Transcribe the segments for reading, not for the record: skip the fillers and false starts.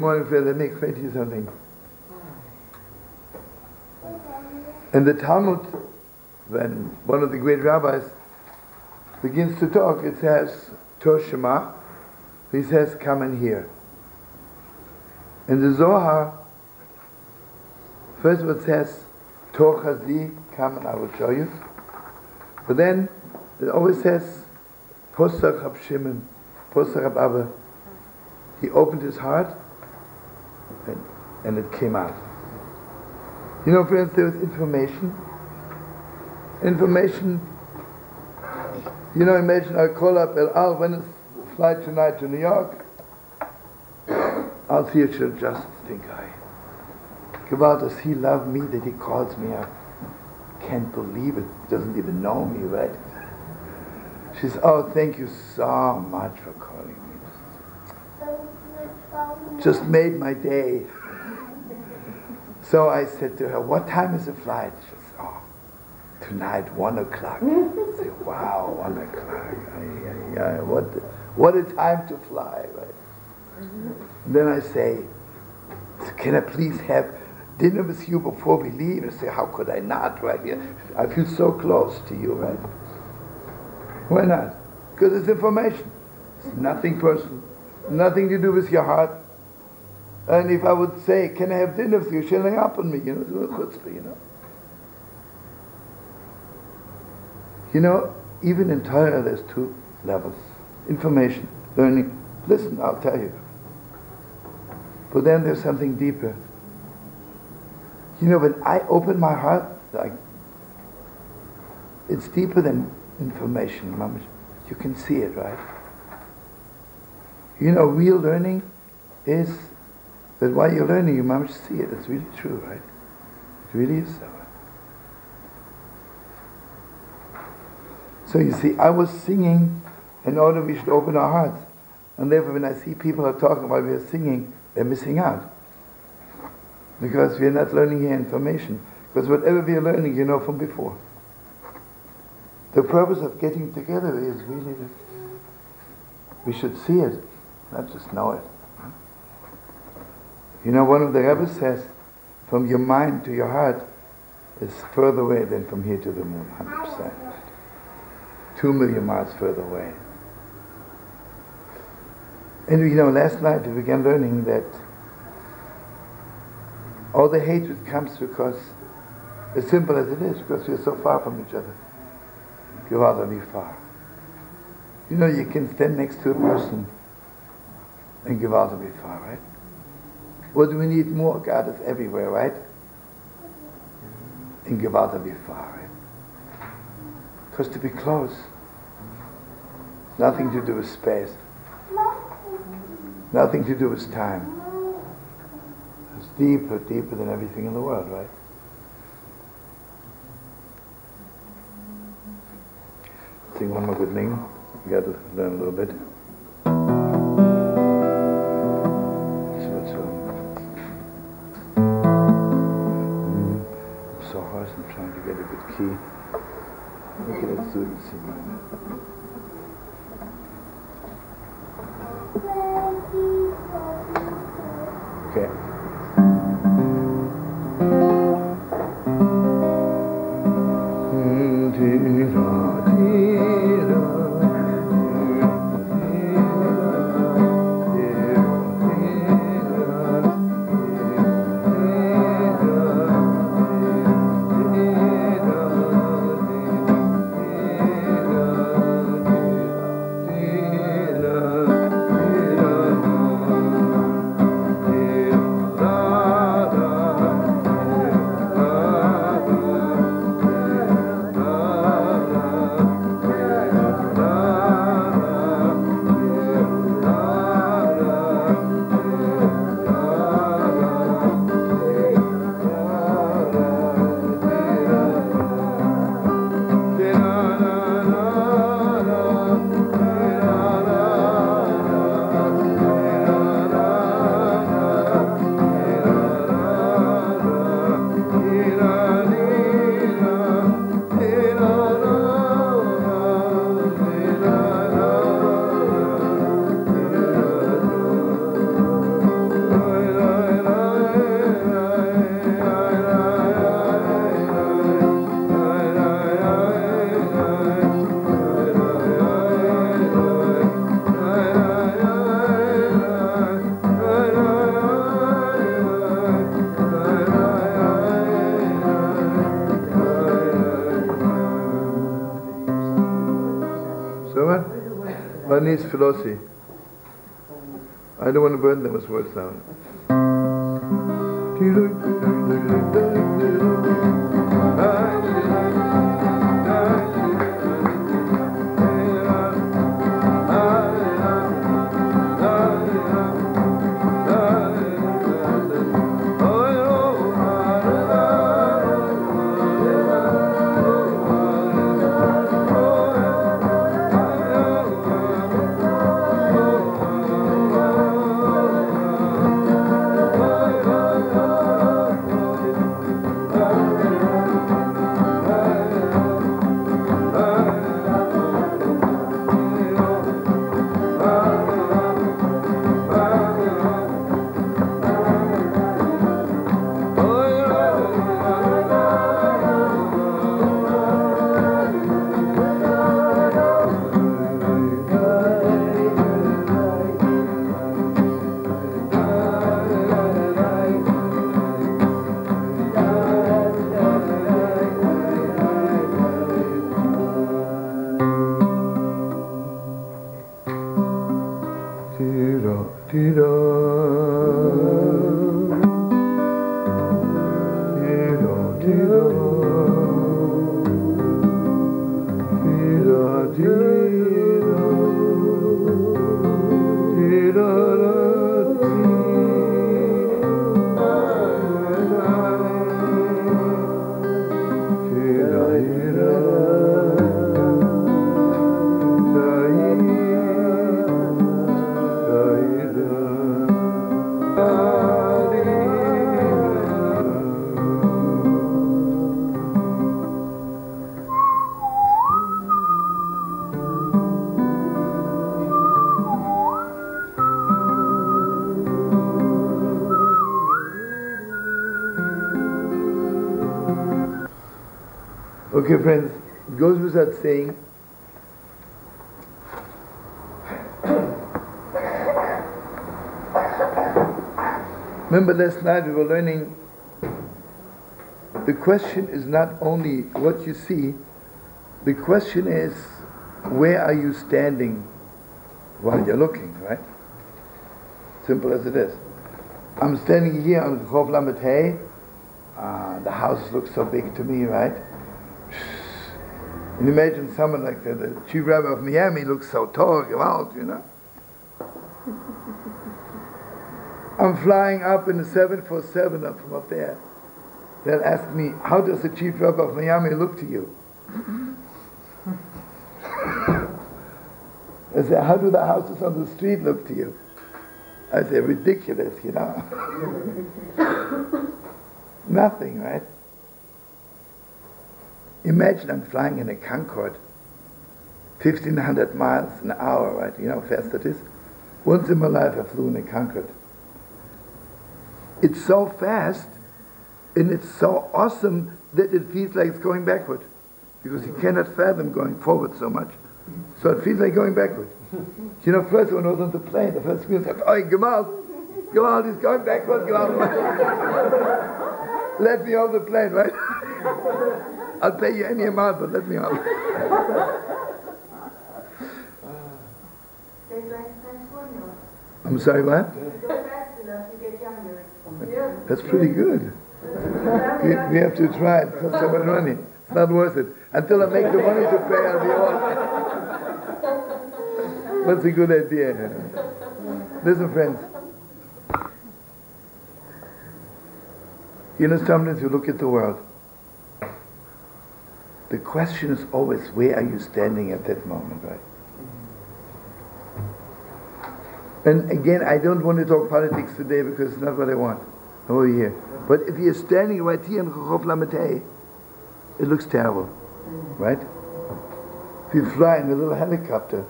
morning, friends, let me explain to you something. In the Talmud, when one of the great rabbis begins to talk, it says, Tor Shema, he says, come and hear. In the Zohar, first it says, Tor Chazi, come and I will show you. But then it always says, Posach Rab Shimon, Posach Rab Abba. He opened his heart and it came out. You know, friends, there was information. Information. You know, imagine I call up El Al, when is the flight tonight to New York? Al Theatre just think, Gewalt, does he love me that he calls me up? Can't believe it. Doesn't even know me, right? She says, oh, thank you so much for calling me. Just made my day. So I said to her, what time is the flight? She says, oh, tonight, 1 o'clock. I said, wow, 1 o'clock. What a time to fly, right? Then I say, can I please have dinner with you before we leave? And I say, how could I not, right? I feel so close to you, right? Why not? Because it's information. It's nothing personal. Nothing to do with your heart. And if I would say, can I have dinner with you? She'll hang up on me, you know. You know, even in Torah there's 2 levels. Information, learning. Listen, I'll tell you. But then there's something deeper. You know, when I open my heart, like, it's deeper than information. Mama. You can see it, right? You know, real learning is that while you're learning, you must see it. It's really true, right? It really is so. So you see, I was singing in order we should open our hearts. And therefore when I see people are talking while we are singing, they're missing out. Because we are not learning here information. Because whatever we are learning, you know from before. The purpose of getting together is really that we should see it, not just know it. You know, one of the Rebbe says, from your mind to your heart is further away than from here to the moon, 100%. 2 million miles further away. And you know, last night we began learning that all the hatred comes because, as simple as it is, because we are so far from each other. You'd rather be far. You know, you can stand next to a person and give out to be far, right? What do we need more? God is everywhere, right? And give out to be far, right? Because to be close, nothing to do with space, nothing to do with time. It's deeper, deeper than everything in the world, right? Sing one more good thing. We got to learn a little bit. I'm so harsh. I'm trying to get a good key. Okay, let's do it in C minor. Okay. Chinese philosophy. I don't want to burn those words down. Okay, friends, it goes without saying, remember last night we were learning, the question is not only what you see, the question is, where are you standing while you're looking, right? Simple as it is. I'm standing here on Rehov Lamed Hey. The house looks so big to me, right? And imagine someone like the chief rabbi of Miami looks so tall, gewalt, you know. I'm flying up in a 747 up from up there. They'll ask me, how does the chief rabbi of Miami look to you? I say, how do the houses on the street look to you? I say, ridiculous, you know. Nothing, right? Imagine I'm flying in a Concorde, 1,500 miles an hour, right? You know how fast it is? Once in my life I flew in a Concorde. It's so fast and it's so awesome that it feels like it's going backward, because you cannot fathom going forward so much. So it feels like going backward. You know, first when I was on the plane, the first feels like, oh, Gewalt, he's going backward, Gewalt. Let me off the plane, right? I'll pay you any amount, but let me off. I'm sorry, what? That's pretty good. We have to try it. It costs so much money. It's not worth it. Until I make the money to pay, I'll be on. That's a good idea. Listen, friends. You know, sometimes you look at the world. The question is always, where are you standing at that moment, right? And again, I don't want to talk politics today because it's not what I want over here. But if you're standing right here in Rehov Lamed Hey, it looks terrible, right? If you fly in a little helicopter,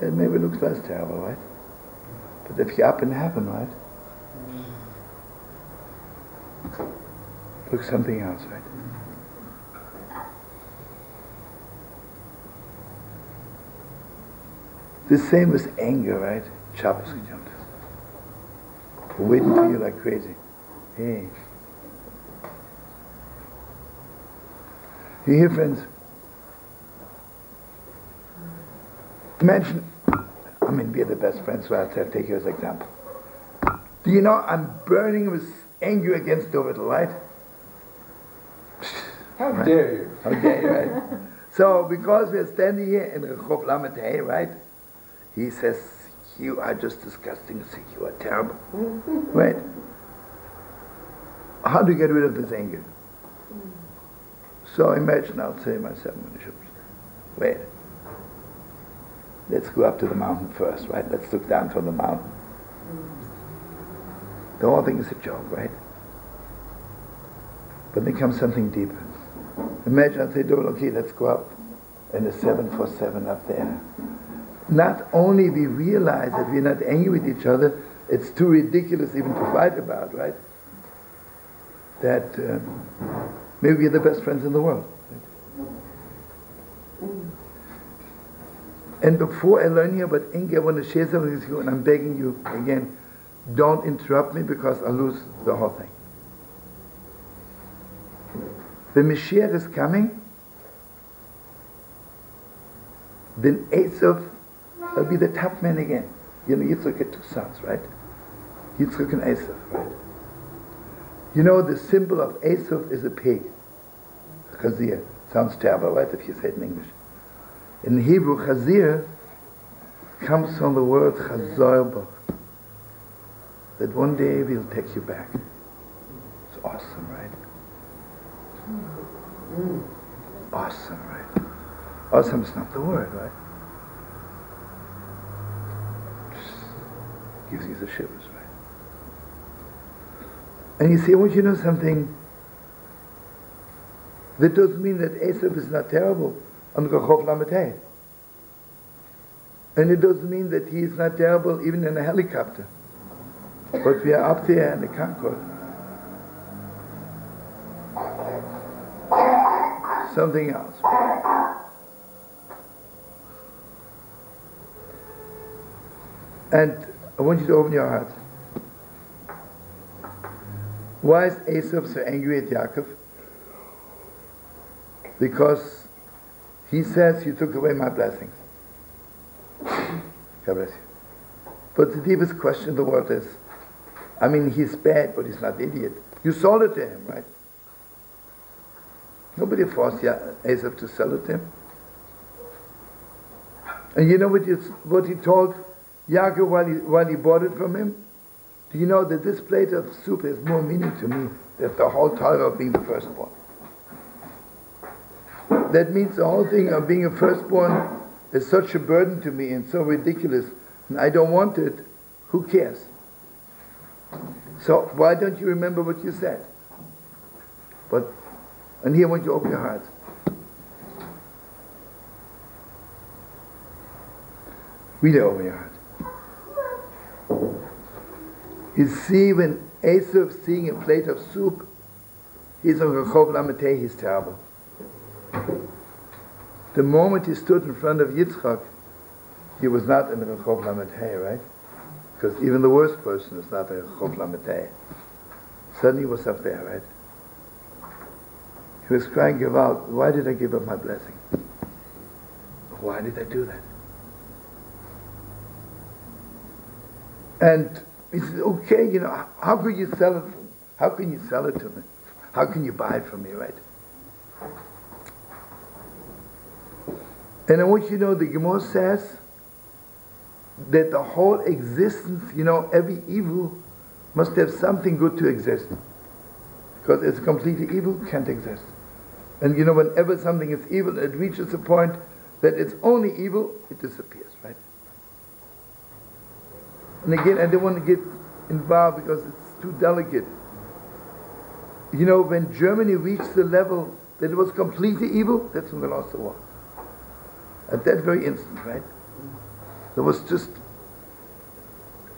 it maybe looks less terrible, right? But if you're up in heaven, right? It looks something else, right? The same with anger, right? Shabbos gejumped. Waiting for you like crazy. Hey. You hear, friends? Imagine, I mean, we're the best friends, so I'll take you as an example. Do you know I'm burning with anger against David, right? How dare you? How dare you, right? So, because we're standing here in Rehov Lamed Hey, right? He says, you are just disgusting, you are terrible. Right? How do you get rid of this anger? So imagine I'll say myself, wait, let's go up to the mountain first, right? Let's look down from the mountain. The whole thing is a joke, right? But then comes something deeper. Imagine I say, okay, let's go up in a 747 up there. Not only we realize that we're not angry with each other, it's too ridiculous even to fight about, right? That maybe we're the best friends in the world. Right? And before I learn here about anger, I want to share something with you, and I'm begging you again, don't interrupt me because I'll lose the whole thing. The Mashiach is coming, then Esav will be the top man again. You know, Yitzchak had two sons, right? Yitzchak and Esav, right? You know, the symbol of Esav is a pig. Chazir. Sounds terrible, right, if you say it in English. In Hebrew, Chazir comes from the word Chazor, that one day we'll take you back. It's awesome, right? Awesome, right? Awesome is not the word, right? Just gives you the shivers, right? And you say, well, you know something? That doesn't mean that Esav is not terrible on Rehov Lamed Hey. And it doesn't mean that he is not terrible even in a helicopter. But we are up there in the Concorde. Something else. And I want you to open your heart. Why is Esav so angry at Yaakov? Because he says, you took away my blessings. God bless you. But the deepest question in the world is, I mean, he's bad, but he's not an idiot. You sold it to him, right? Nobody forced Esav to sell it to him. And you know what he told Yaakov while he bought it from him? Do you know that this plate of soup has more meaning to me than the whole Torah of being the firstborn? That means the whole thing of being a firstborn is such a burden to me and so ridiculous, and I don't want it. Who cares? So why don't you remember what you said? And here I want you to open your heart. Really open your heart. You see, when Esav seeing a plate of soup, he's on Rehov Lamed Hey, he's terrible. The moment he stood in front of Yitzchak, he was not in Rehov Lamed Hey, right? Because even the worst person is not in Rehov Lamed Hey. Suddenly he was up there, right? He was crying, give out, why did I give up my blessing? Why did I do that? And he said, okay, you know, how could you sell it? How can you sell it to me? How can you buy it from me, right? And I want you to know the Gemara says that the whole existence, you know, every evil must have something good to exist. Because it's completely evil, can't exist. And you know, whenever something is evil, it reaches a point that it's only evil, it disappears, right? And again, I don't want to get involved because it's too delicate. You know, when Germany reached the level that it was completely evil, that's when they lost the war. At that very instant, right? It was just,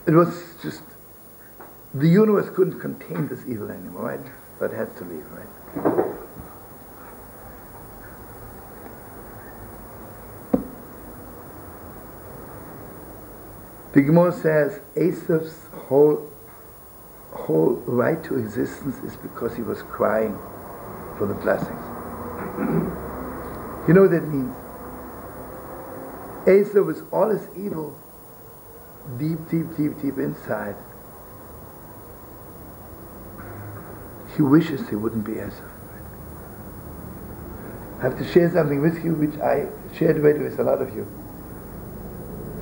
the universe couldn't contain this evil anymore, right? But it had to leave, right? The Gemara says Esav's whole right to existence is because he was crying for the blessings. You know what that means? Esau, with all his evil, deep, deep, deep, deep inside, he wishes he wouldn't be Esau. I have to share something with you which I shared already with a lot of you.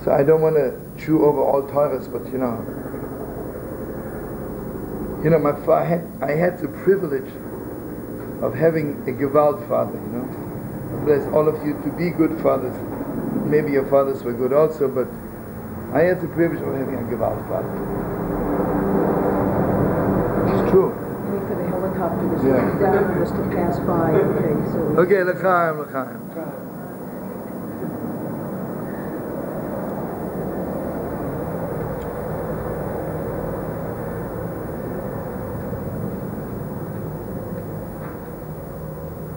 So I don't want to chew over all Torahs, but you know, I had the privilege of having a Gewalt father, you know. I bless all of you to be good fathers. Maybe your fathers were good also, but I had the privilege of having a Gewalt father. It's true. Wait for the helicopter was Yeah. down just to pass by. Okay, so. Okay, l'chaim, l'chaim.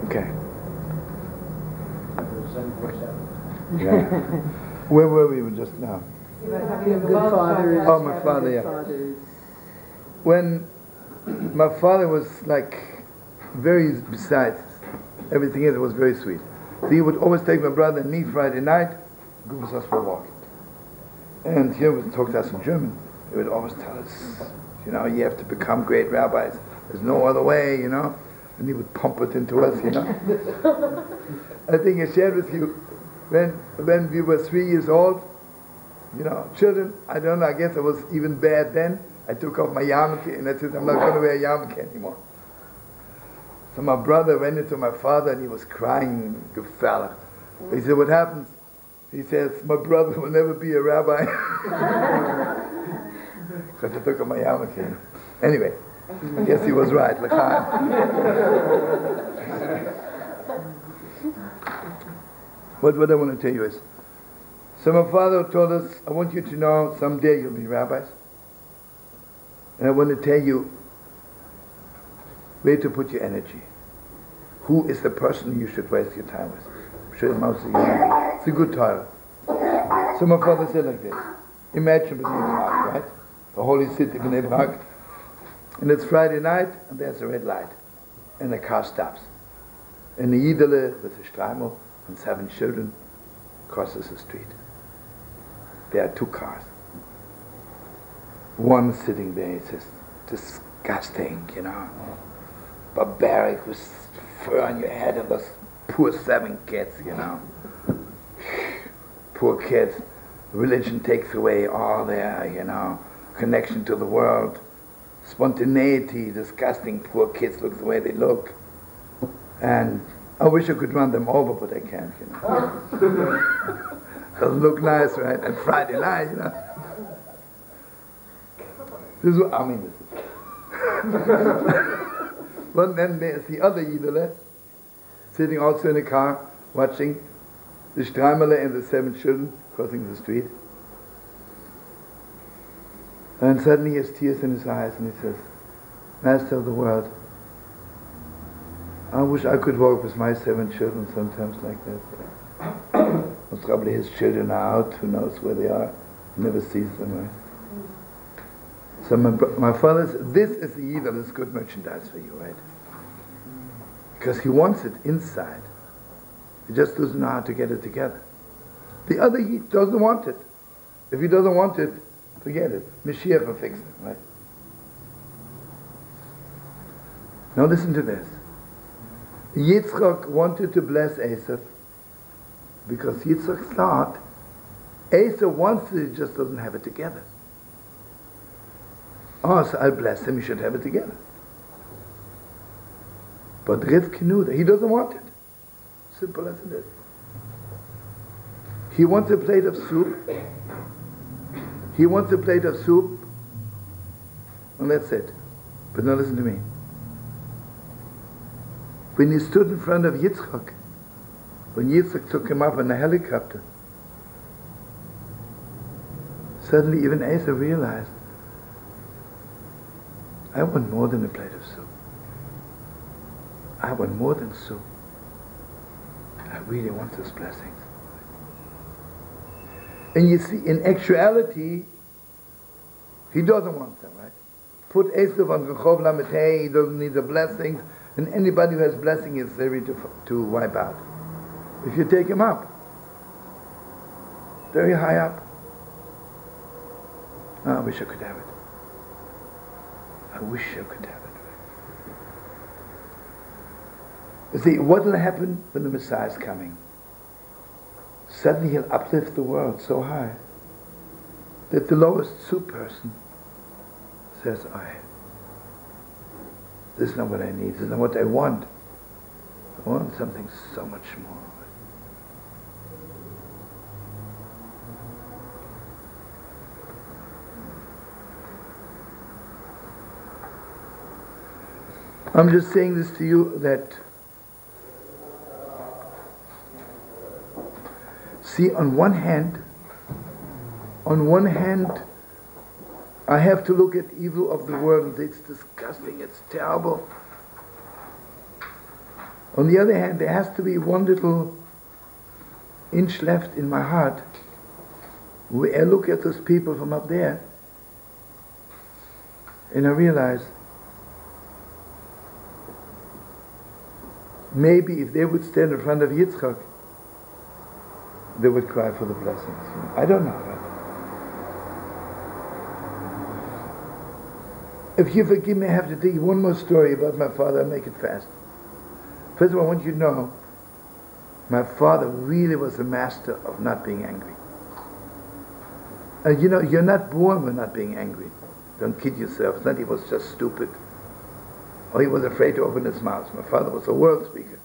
Okay. Yeah. Where were we just now? Having a good father. Oh, my father, yeah. When my father was like very, besides everything else, it was very sweet. So he would always take my brother and me Friday night, go with us for a walk. And he would talk to us in German. He would always tell us, you know, you have to become great rabbis. There's no other way, you know. And he would pump it into us, you know. I think I shared with you, when we were 3 years old, you know, children, I don't know, I guess I was even bad then. I took off my yarmulke and I said, I'm not going to wear a yarmulke anymore. So my brother went into my father and he was crying, gefällig. He said, what happens? He says, my brother will never be a rabbi. Because I took off my yarmulke. Anyway, I guess he was right. But what I want to tell you is, so my father told us, I want you to know someday you'll be rabbis. And I want to tell you where to put your energy. Who is the person you should waste your time with? It's a good title. So my father said like this. Imagine Bnei Brak, right? The holy city Bnei Brak. And it's Friday night and there's a red light. And the car stops. And the Yidele with a Streimel and 7 children crosses the street. There are 2 cars. One sitting there, it's just disgusting, you know, barbaric with fur on your head and those poor 7 kids, you know. Poor kids. Religion takes away all their, you know, connection to the world. Spontaneity, disgusting, poor kids look the way they look. And I wish I could run them over, but I can't, you know. Doesn't look nice, right? And Friday night, you know. This is what I mean. But then there's the other Yidele sitting also in a car watching the Streimele and the 7 children crossing the street. And suddenly he has tears in his eyes and he says, Master of the world, I wish I could walk with my 7 children sometimes like that. Most probably his children are out, who knows where they are, he never sees them, right? So my father said, this is the Yidel, this is good merchandise for you, right? Because he wants it inside. He just doesn't know how to get it together. The other Yid doesn't want it. If he doesn't want it, forget it. Mashiach will fix it, right? Now listen to this. Yitzchak wanted to bless Esav because Yitzchak thought Esav wants it, he just doesn't have it together. Oh, so I'll bless him, he should have it together. But Rivka knew that he doesn't want it. Simple as it is. He wants a plate of soup. He wants a plate of soup, and that's it. But now listen to me. When he stood in front of Yitzchak, when Yitzchak took him up in a helicopter, suddenly even Asa realized, I want more than a plate of soup. I want more than soup. I really want those blessings. And you see, in actuality, he doesn't want them, right? Put Esav on Rechov Lamed Hey, he doesn't need the blessings, and anybody who has blessing is ready to wipe out. If you take him up. very high up. Oh, I wish I could have it. I wish I could have it. You see, what will happen when the Messiah is coming? Suddenly he'll uplift the world so high that the lowest soup person says, this is not what I need, this is not what I want. I want something so much more. I'm just saying this to you that, see, on one hand, I have to look at evil of the world and say it's disgusting, it's terrible. On the other hand, there has to be one little inch left in my heart where I look at those people from up there and I realize maybe if they would stand in front of Yitzchak, they would cry for the blessings. I don't know. Right? If you forgive me, I have to tell you one more story about my father. I'll make it fast. First of all, I want you to know, my father really was a master of not being angry. You know, you're not born with not being angry. Don't kid yourself. It's not he was just stupid. Or he was afraid to open his mouth. My father was a world speaker.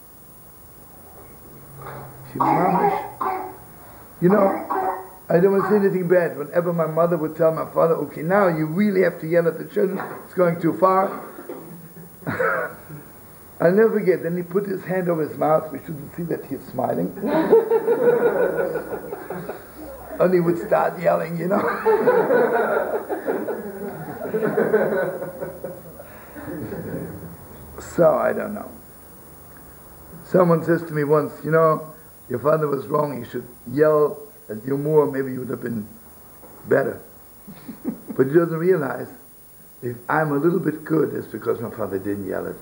You know, I don't want to say anything bad. Whenever my mother would tell my father, okay, now you really have to yell at the children, it's going too far. I'll never forget, then he put his hand over his mouth, we shouldn't see that he's smiling. And he would start yelling, you know. So, I don't know. Someone says to me once, you know, your father was wrong, he should yell at you more, maybe you would have been better. But he doesn't realize, if I'm a little bit good, it's because my father didn't yell at me.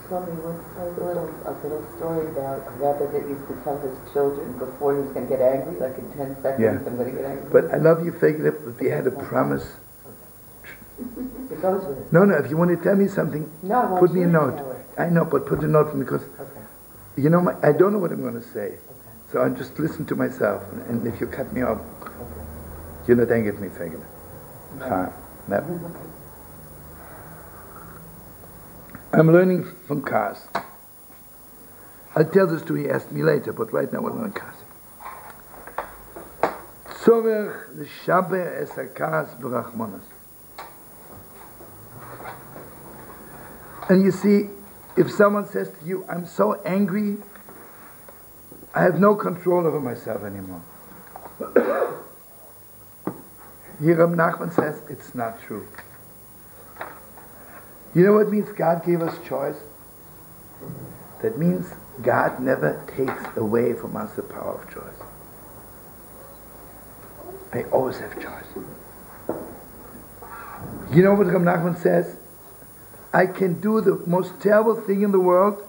Tell me a little story about a rabbi that used to tell his children before he was going to get angry, like in 10 seconds, I'm going to get angry. But I love you, Fagin, but we had a promise. It goes with it. No, if you want to tell me something, put me a note. I know, but put a note for me because, you know, I don't know what I'm going to say. So I just listen to myself. And if you cut me off, you're not angry at me, Fagin. No. I'm learning from cars. I'll tell this to you, ask me later, but right now we're learning cars. Zohar l'shaber es hakas b'rachmanos. And you see, if someone says to you, I'm so angry, I have no control over myself anymore. Here Reb Nachman says, it's not true. You know what means God gave us choice? That means God never takes away from us the power of choice. I always have choice. You know what Reb Nachman says? I can do the most terrible thing in the world,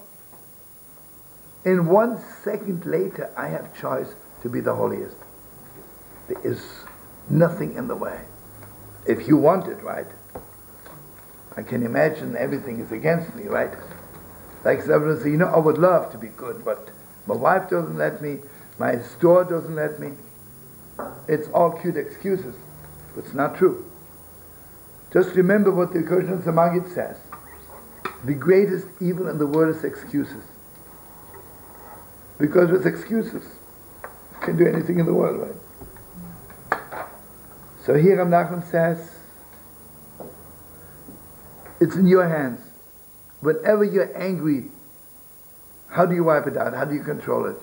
and 1 second later I have choice to be the holiest. There is nothing in the way. If you want it, right? I can imagine everything is against me, right? Like someone say, you know, I would love to be good, but my wife doesn't let me, my store doesn't let me. It's all cute excuses. It's not true. Just remember what the Kosher Samagit says. The greatest evil in the world is excuses. Because with excuses, you can do anything in the world, right? So here Reb Nachman says, it's in your hands. Whenever you're angry, how do you wipe it out? How do you control it?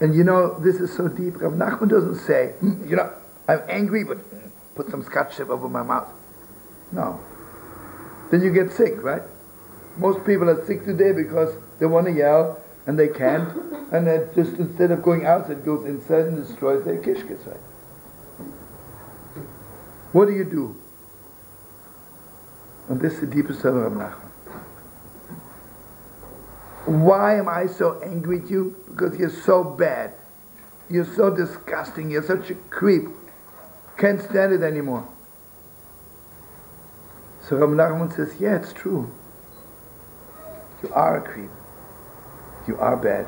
And you know, this is so deep. Reb Nachman doesn't say, you know, I'm angry, but put some Scotch tape over my mouth. No. Then you get sick, right? Most people are sick today because they want to yell and they can't, and they just, instead of going outside, goes inside and destroys their kishkes, right? What do you do? And this is the deepest of Reb Nachman. Why am I so angry at you? Because you're so bad. You're so disgusting. You're such a creep. Can't stand it anymore. So Reb Nachman says, yeah, it's true. You are a creep. You are bad.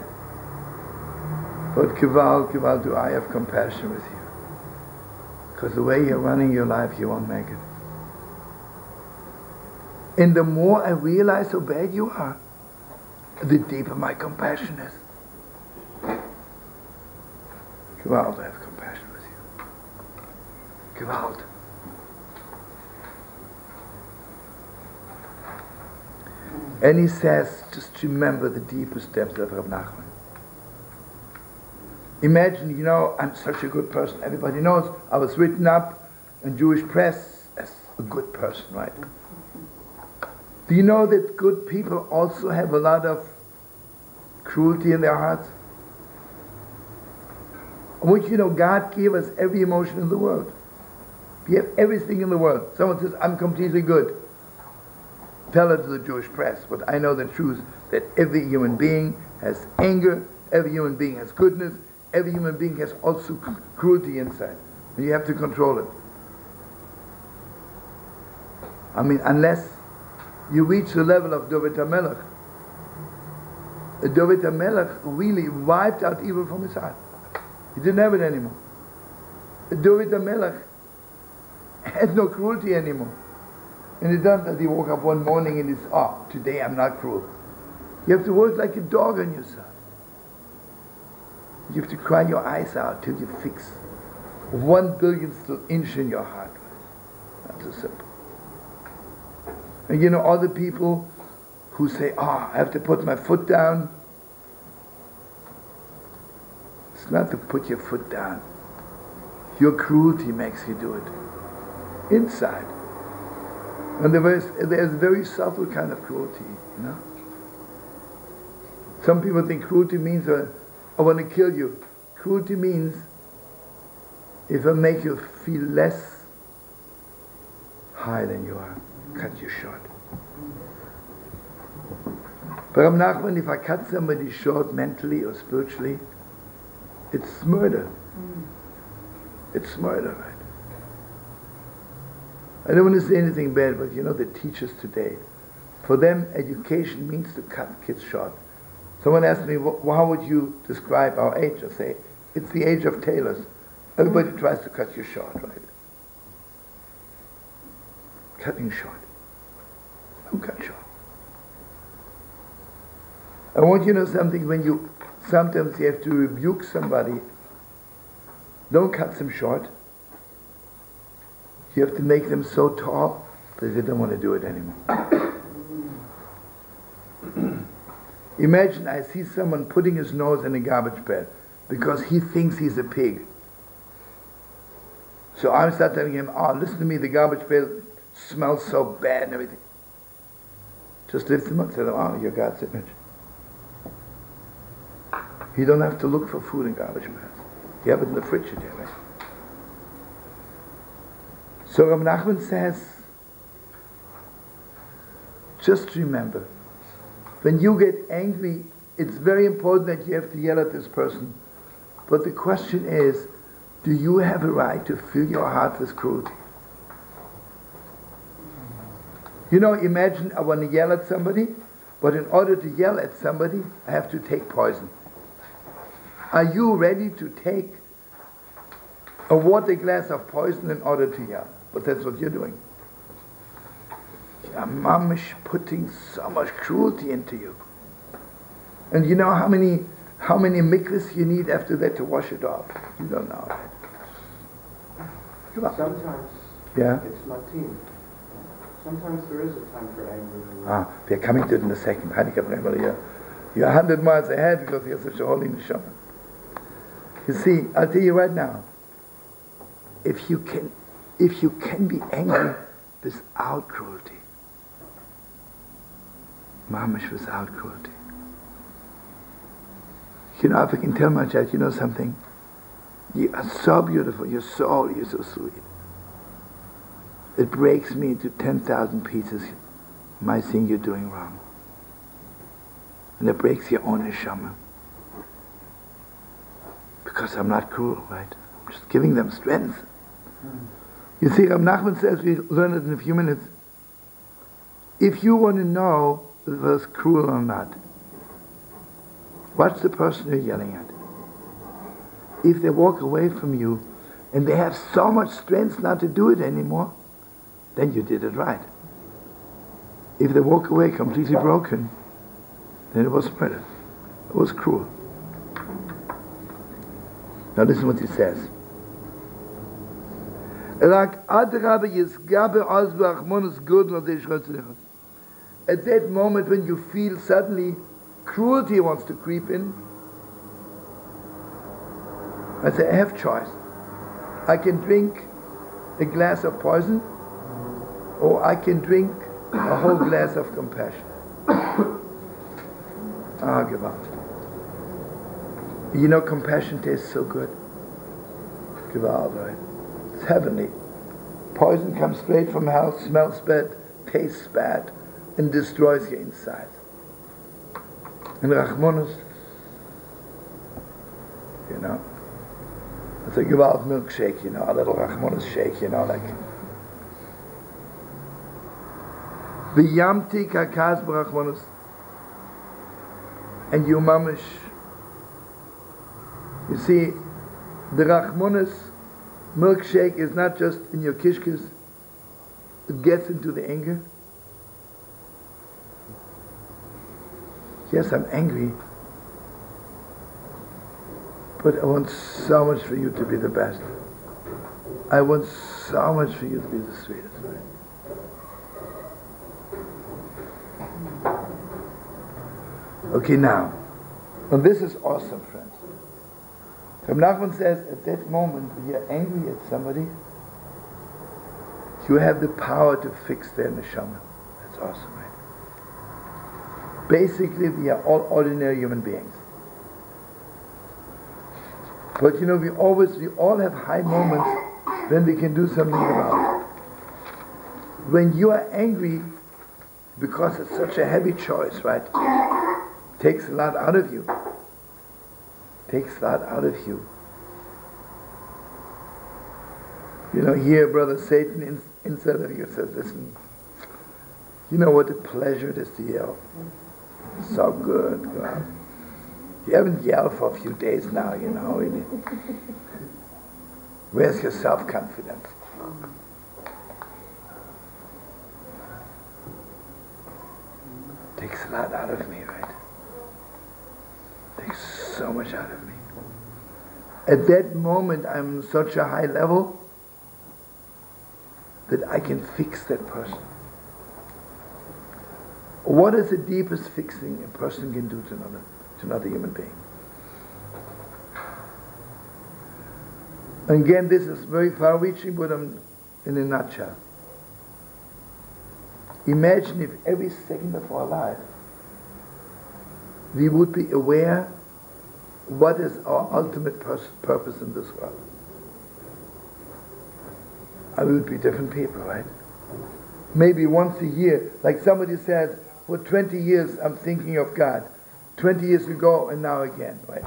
But Kival, do I have compassion with you? Because the way you're running your life, you won't make it. And the more I realize how bad you are, the deeper my compassion is. Gewalt, I have compassion with you. Gewalt. And he says, just remember the deepest depths of Reb Nachman. Imagine, I'm such a good person. Everybody knows I was written up in Jewish press as a good person, right? Do you know that good people also have a lot of cruelty in their hearts? I want you to know God gave us every emotion in the world. We have everything in the world. Someone says, I'm completely good. Tell it to the Jewish press. But I know the truth that every human being has anger, every human being has goodness, every human being has also cruelty inside. And you have to control it. I mean, unless you reach the level of David HaMelech. David HaMelech really wiped out evil from his heart. He didn't have it anymore. David HaMelech had no cruelty anymore. And it doesn't that he woke up one morning and he's, today I'm not cruel. You have to work like a dog on yourself. You have to cry your eyes out till you fix 1/1000th inch in your heart. Not so simple. And all the people who say, I have to put my foot down. It's not to put your foot down. Your cruelty makes you do it. Inside. And there's a very subtle kind of cruelty, Some people think cruelty means, I want to kill you. Cruelty means, if I make you feel less high than you are, cut you short. But Reb Nachman, if I cut somebody short mentally or spiritually, it's murder. It's murder, right? I don't want to say anything bad, but the teachers today, for them, education means to cut kids short. Someone asked me, how would you describe our age? I say, it's the age of tailors. Everybody tries to cut you short, right? Cutting short. Don't cut short. I want you to know something, sometimes you have to rebuke somebody, don't cut them short. You have to make them so tall that they don't want to do it anymore. Imagine I see someone putting his nose in a garbage bag because he thinks he's a pig. So I start telling him, listen to me, the garbage bag smells so bad and everything. Just lift him up and say, you're God's image. You don't have to look for food in garbage bags. You have it in the fridge today, right? So Reb Nachman says, just remember, when you get angry, it's very important that you have to yell at this person. But the question is, do you have a right to fill your heart with cruelty? Imagine I want to yell at somebody, but in order to yell at somebody, I have to take poison. Are you ready to take a water glass of poison in order to yell? But that's what you're doing. Your mom is putting so much cruelty into you. And you know how many mikvahs you need after that to wash it off? You don't know, right? Sometimes it's my team. Sometimes there is a time for anger. We're coming to it in a second. You're 100 miles ahead because you're such a holy neshama. You see, I'll tell you right now, if you can be angry without cruelty, mamish without cruelty. If I can tell my child, something, you are so beautiful, you're so sweet. It breaks me into 10,000 pieces, my thing you're doing wrong. and it breaks your own neshama. Because I'm not cruel, right? I'm just giving them strength. You see, Reb Nachman says, we learn it in a few minutes, if you want to know if it was cruel or not, watch the person you're yelling at. If they walk away from you and they have so much strength not to do it anymore, then you did it right. If they walk away completely broken, then it was murder. It was cruel. Now listen what he says. At that moment when you feel suddenly cruelty wants to creep in, I say, I have choice. I can drink a glass of poison, or I can drink a whole glass of compassion. Gewalt. You know, compassion tastes so good. Gewalt, right? It's heavenly. Poison comes straight from hell, smells bad, tastes bad, and destroys your inside. And Rachmanus, you know, it's a Gewalt milkshake, you know, a little Rachmanus shake, you know, like. V'yamti kakas b'Rachmanus, and you mamish. You see, the Rachmanus milkshake is not just in your kishkes, it gets into the anger. Yes, I'm angry, but I want so much for you to be the best. I want so much for you to be the sweetest, right? Okay, now, and this is awesome, friends. Reb Nachman says, at that moment when you're angry at somebody, you have the power to fix their neshama. That's awesome, right? Basically, we are all ordinary human beings. But you know, we all have high moments when we can do something about it. When you are angry, because it's such a heavy choice, right? Takes a lot out of you. Takes a lot out of you. You know, here Brother Satan inside of you says, listen, you know what a pleasure it is to yell. So good. God. You haven't yelled for a few days now, you know. Where's your self-confidence? Takes a lot out of me, right? Takes so much out of me. At that moment, I'm on such a high level that I can fix that person. What is the deepest fixing a person can do to another human being? Again, this is very far-reaching, but I'm in a nutshell. Imagine if every second of our life we would be aware what is our ultimate purpose in this world. And we would be different people, right? Maybe once a year, like somebody says, for 20 years I'm thinking of God. 20 years ago and now again, right?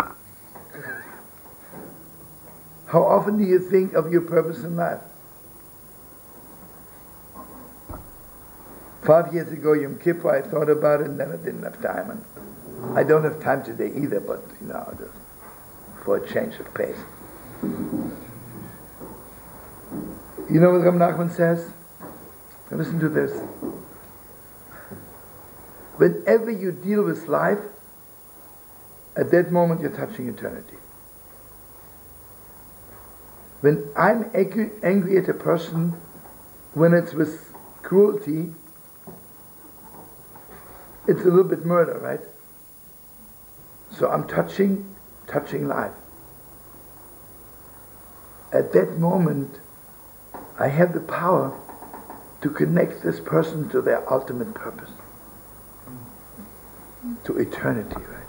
How often do you think of your purpose in life? 5 years ago, Yom Kippur, I thought about it and then I didn't have time. And I don't have time today either, but you know, just for a change of pace. You know what Reb Nachman says? Now listen to this. Whenever you deal with life, at that moment you're touching eternity. When I'm angry at a person, when it's with cruelty, it's a little bit murder, right? So I'm touching life. At that moment, I have the power to connect this person to their ultimate purpose, to eternity, right?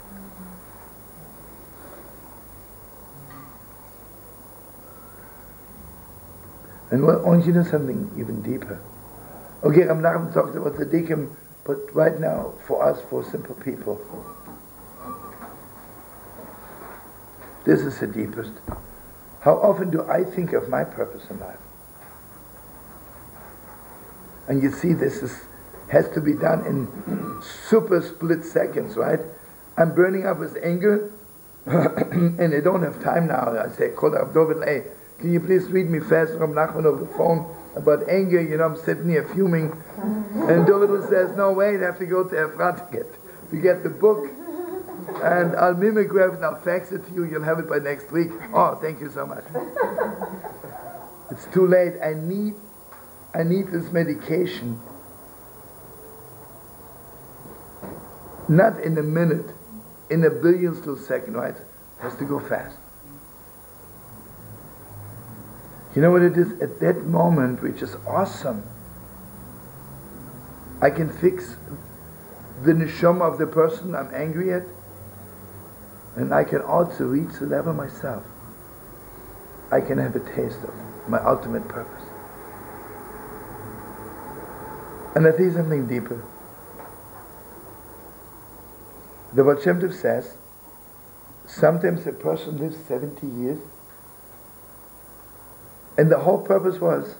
And I want you to know something even deeper. Okay, I'm not talking about the tzaddikim, but right now, for us, for simple people, This is the deepest. How often do I think of my purpose in life? And you see, has to be done in super split seconds, right? I'm burning up with anger, and I don't have time now. I say, call up David, hey, can you please read me fast from Nachman over the phone about anger? You know, I'm sitting here fuming. And David says, no, wait, I have to go to Efrat to get the book. And I'll mimeograph it and I'll fax it to you. You'll have it by next week. Oh, thank you so much. It's too late. I need this medication. Not in a minute, in a billionth of a second, right? It has to go fast. You know what it is? At that moment, which is awesome, I can fix the neshama of the person I'm angry at, and I can also reach the level myself. I can have a taste of my ultimate purpose. And I think something deeper. The Baal Shem Tov says, sometimes a person lives 70 years, and the whole purpose was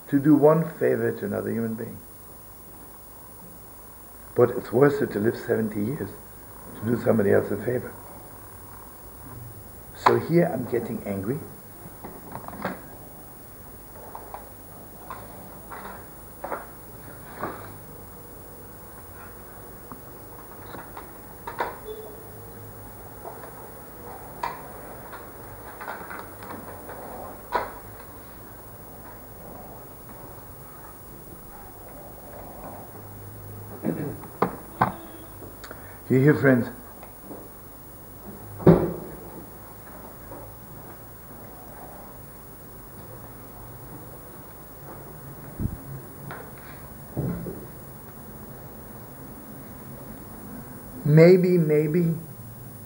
to do one favor to another human being. But it's worth it to live 70 years to do somebody else a favor. So here I'm getting angry. You hear, friends? Maybe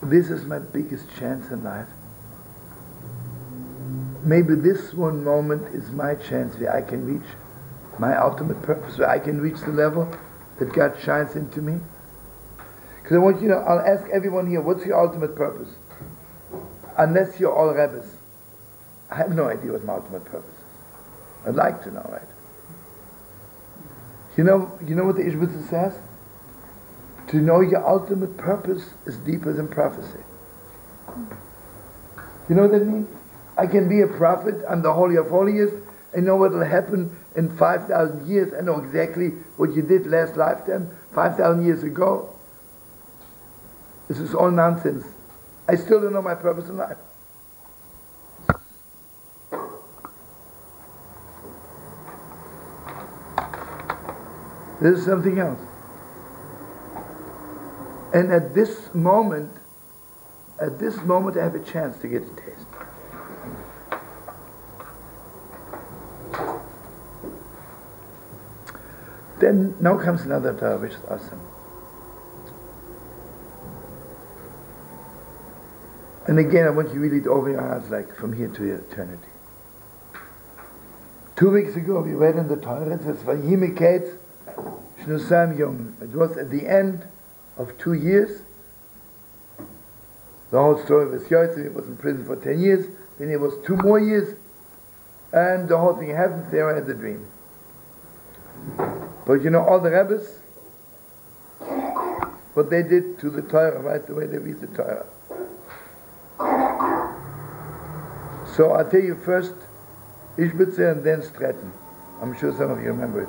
this is my biggest chance in life. Maybe this one moment is my chance where I can reach my ultimate purpose, where I can reach the level that God shines into me. Because I want you to know, I'll ask everyone here, what's your ultimate purpose? Unless you're all Rebbes. I have no idea what my ultimate purpose is. I'd like to know, right? You know what the Ishbitzer says? To know your ultimate purpose is deeper than prophecy. You know what that means? I can be a prophet, I'm the Holy of Holiest, I know what will happen in 5,000 years, I know exactly what you did last lifetime, 5,000 years ago. This is all nonsense. I still don't know my purpose in life. This is something else. And at this moment I have a chance to get a taste. Then now comes another Torah which is awesome. And again, I want you to read it over your hearts, like from here to eternity. 2 weeks ago, we read in the Torah, it says, "Vayimiketz shnusam yom." It was at the end of 2 years. The whole story was Yosef. He was in prison for 10 years. Then it was 2 more years, and the whole thing happened. Sarah had the dream. But you know, all the rabbis, what they did to the Torah, right? The way they read the Torah. So I'll tell you first Ishbitzer and then Stratton. I'm sure some of you remember it.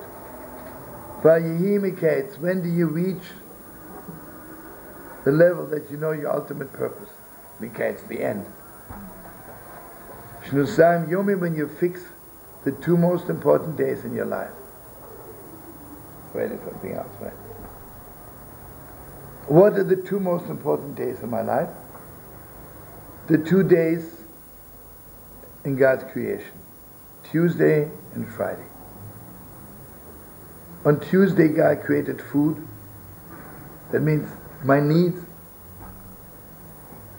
Vayihi Miketz, when do you reach the level that you know your ultimate purpose? Miketz, the end. Shnusayim Yomi, when you fix the 2 most important days in your life. Wait, it's something else, right? What are the 2 most important days in my life? The 2 days in God's creation, Tuesday and Friday. On Tuesday, God created food. That means my needs.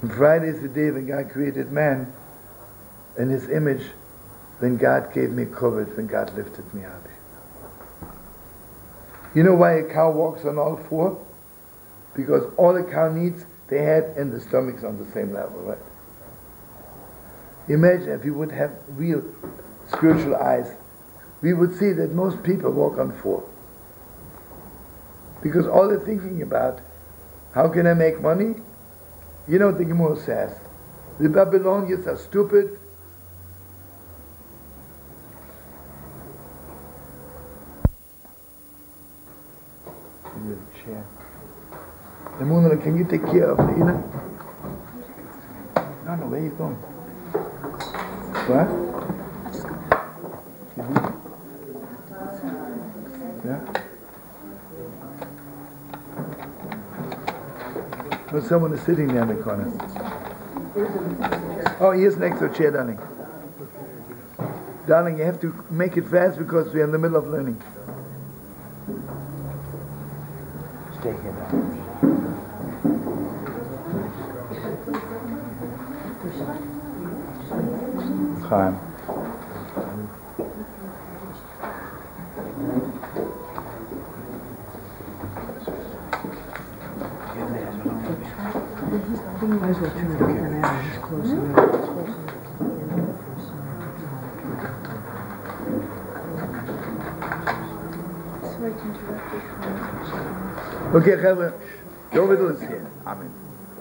And Friday is the day when God created man in His image, when God gave me courage, when God lifted me up. You know why a cow walks on all 4? Because all a cow needs, they had in the stomachs on the same level, right? Imagine if we would have real spiritual eyes, we would see that most people walk on four. Because all they're thinking about, how can I make money? You know what the Gemara says. The Babylonians are stupid. Give you a chair. Ramona, can you take care of Lena? No, where are you going? What? Yeah? Oh, someone is sitting there in the corner. Oh, here's next to a chair, darling. Darling, you have to make it fast because we're in the middle of learning. Stay here, darling. Chaim. Might as well turn it over now, he's close enough. Sorry to interrupt you. Okay, Chavre, your riddle is here. I mean,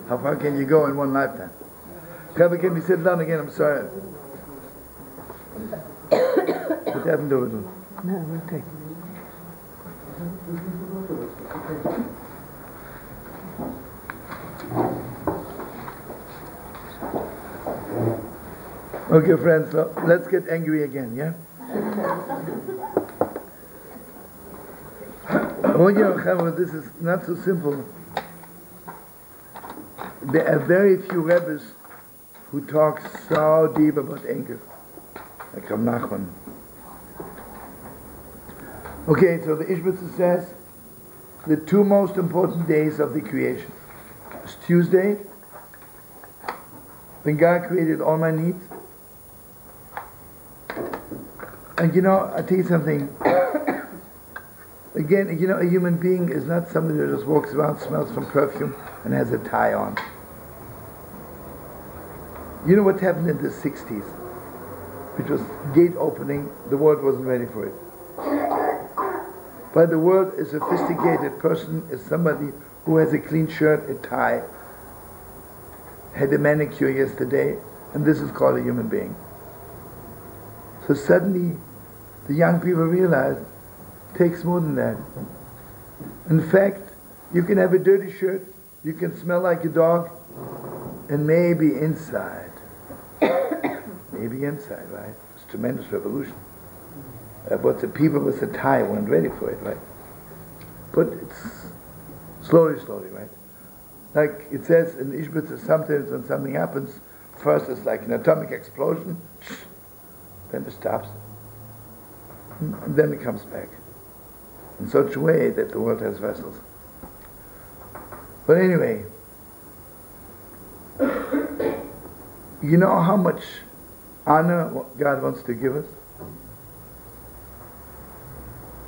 how far can you go in one lifetime? Chavre, can we sit down again? I'm sorry. What happened to riddle? No, okay. Okay, friends, so let's get angry again, yeah? Oh, you know, Chavre, this is not so simple. There are very few Rebbes who talk so deep about anger, like Reb Nachman. Okay, so the Immerse says the two most important days of the creation is Tuesday, when God created all my needs. And you know, I'll tell you something. Again, you know, a human being is not somebody who just walks around, smells from perfume, and has a tie on. You know what happened in the 60s? Which was gate opening, the world wasn't ready for it. By the word, a sophisticated person is somebody who has a clean shirt, a tie, had a manicure yesterday, and this is called a human being. So suddenly, the young people realize it takes more than that. In fact, you can have a dirty shirt, you can smell like a dog, and maybe inside, right? It's a tremendous revolution. But the people with the tie weren't ready for it, right? But it's slowly, right? Like it says in Immerse, sometimes when something happens, first it's like an atomic explosion, then it stops, and then it comes back in such a way that the world has vessels. But anyway, you know how much honor God wants to give us?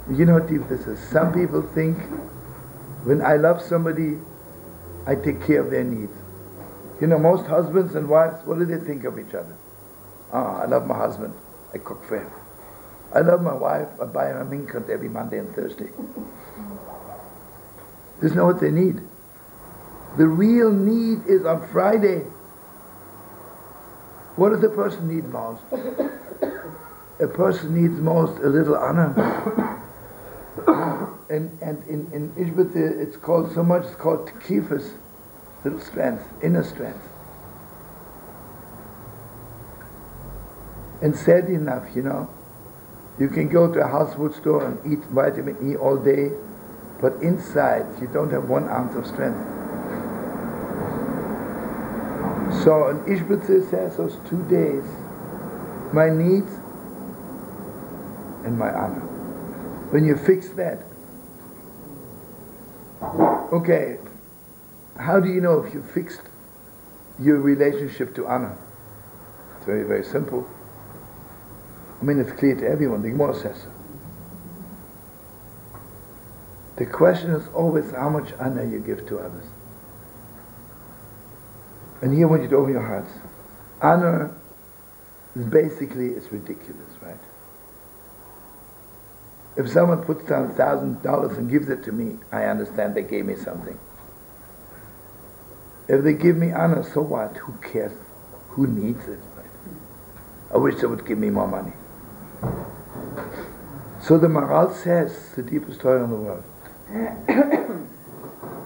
You know how deep this is. Some people think when I love somebody, I take care of their needs. You know, most husbands and wives, what do they think of each other? I love my husband, I cook for him. I love my wife, I buy her a minkant every Monday and Thursday. This is not what they need. The real need is on Friday. What does a person need most? A person needs most a little honor. And in Immerse it's called so much, it's called tekifus, little strength, inner strength. And sadly enough, you know, you can go to a health food store and eat vitamin E all day, but inside you don't have 1 ounce of strength. So in Immerse says those 2 days, my needs and my honor. When you fix that, okay, how do you know if you fixed your relationship to honor? It's very, very simple. I mean, it's clear to everyone. The Gemara says so. The question is always how much honor you give to others. And here I want you to open your hearts. Honor basically it's ridiculous, right? If someone puts down $1,000 and gives it to me, I understand they gave me something. If they give me honor, so what? Who cares? Who needs it, right? I wish they would give me more money. So the Maharal says, the deepest Torah in the world,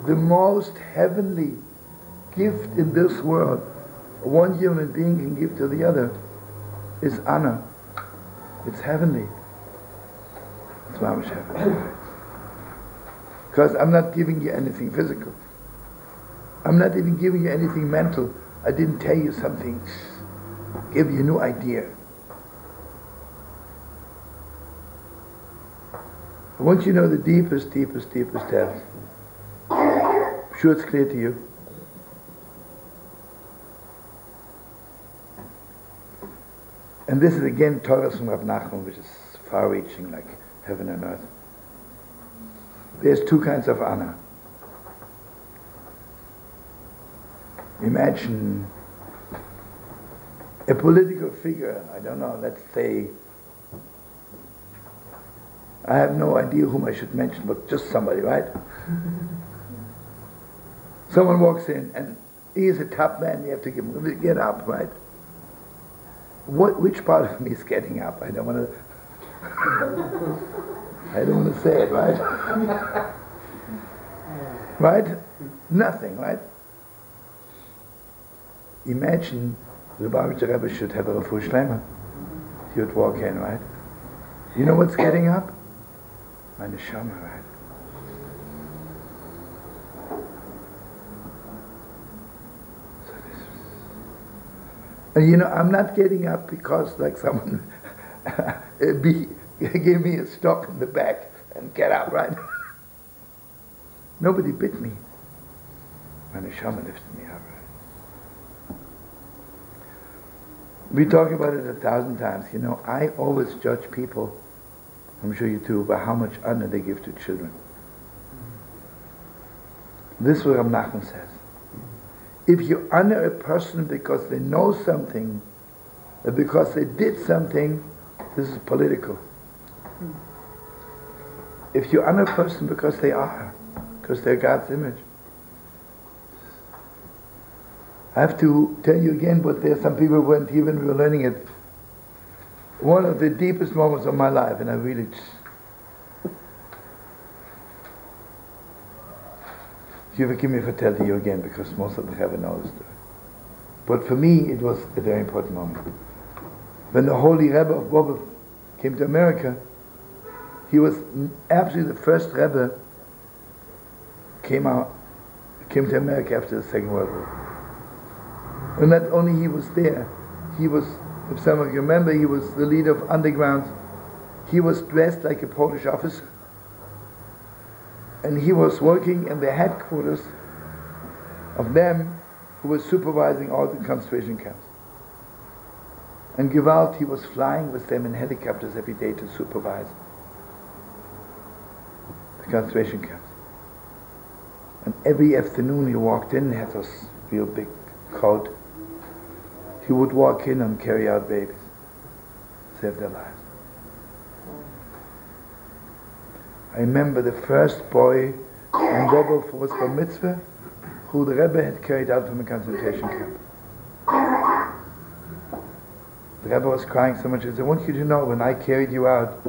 the most heavenly gift in this world one human being can give to the other is honor. It's heavenly. It's mamish heavenly. Because I'm not giving you anything physical. I'm not even giving you anything mental. I didn't tell you something, give you a new idea. I want you to know the deepest depth. I'm sure it's clear to you. And this is again Torah from Reb Nachman, which is far-reaching, like heaven and earth. There's two kinds of honor. Imagine a political figure, I don't know, let's say, I have no idea whom I should mention, but just somebody, right? Someone walks in and he is a top man, you have to give him, get up, right? Which part of me is getting up? I don't want to say it, right? Right? Nothing, right? Imagine the Lubavitcher Rebbe should have a refuah shlema. He would walk in, right? You know what's getting up? My neshama, right? So this was, and you know, I'm not getting up because like someone gave me a stop in the back and get up, right? Nobody bit me. My neshama lifted me up, right? We talk about it 1,000 times. You know, I always judge people, I'm sure you too, by how much honor they give to children. This is what Reb Nachman says. If you honor a person because they know something, or because they did something, this is political. If you honor a person because they are, because they're God's image, I have to tell you again, but there are some people who weren't here when we were learning it. One of the deepest moments of my life, and I really... You forgive me if I tell you again, because most of the Rebbe knows it. But for me, it was a very important moment. When the Holy Rebbe of Bobov came to America, he was absolutely the first Rebbe came to America after the Second World War. And not only he was there, he was, if some of you remember, he was the leader of undergrounds. He was dressed like a Polish officer. And he was working in the headquarters of them who were supervising all the concentration camps. And Gewalt, he was flying with them in helicopters every day to supervise the concentration camps. And every afternoon he walked in, had this real big coat. He would walk in and carry out babies, save their lives. I remember the first boy in Bobov was bar mitzvah, who the Rebbe had carried out from a concentration camp. The Rebbe was crying so much. He said, I want you to know, when I carried you out,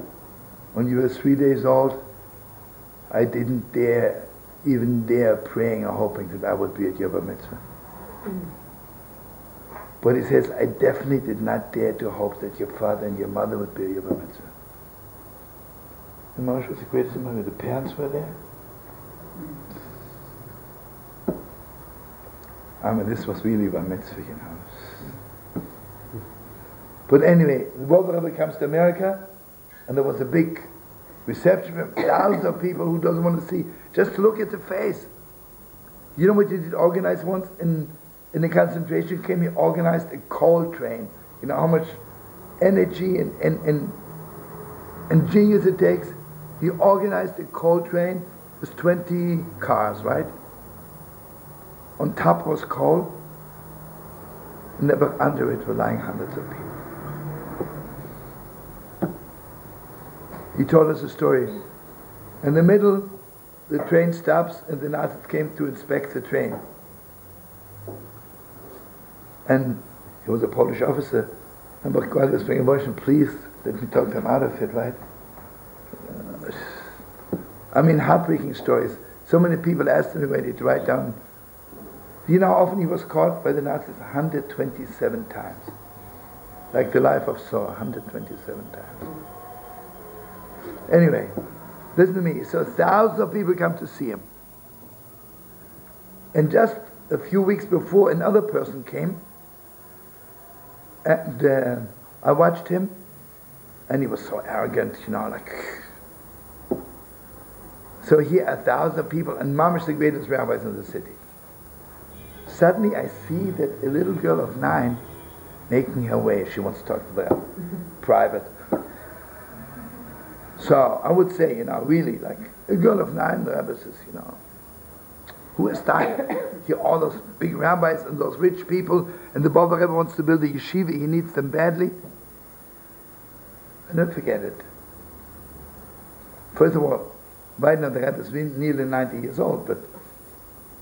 when you were 3 days old, I didn't even dare praying or hoping that I would be at your bar mitzvah. But he says, I definitely did not dare to hope that your father and your mother would be at your bar mitzvah. And Moshe was the greatest moment. The parents were there. I mean, this was really bar mitzvah, you know. But anyway, the Bobov Rebbe comes to America, and there was a big reception of thousands of people who doesn't want to see, just to look at the face. You know what he did organize once in the concentration camp? He organized a coal train. You know how much energy and genius it takes? He organized a coal train with 20 cars, right? On top was coal, and never under it were lying hundreds of people. He told us a story. In the middle, the train stops and the Nazis came to inspect the train. And he was a Polish officer. And God was bringing emotion, please let me talk them out of it, right? I mean, heartbreaking stories. So many people asked him already to write down. You know how often he was caught by the Nazis? 127 times. Like the life of Zohar, 127 times. Anyway, listen to me. So thousands of people come to see him. And just a few weeks before, another person came. And I watched him. And he was so arrogant, you know, like... So here are thousands of people, and Mamash, the greatest rabbis in the city. Suddenly I see that a little girl of 9 making her way. She wants to talk to them, private. So I would say, you know, really, like a girl of 9, the rabbi says, you know, who is dying? Here all those big rabbis and those rich people, and the Baba Rebbe wants to build a yeshiva, he needs them badly. And don't forget it. First of all, right now the Rebbe is nearly 90 years old, but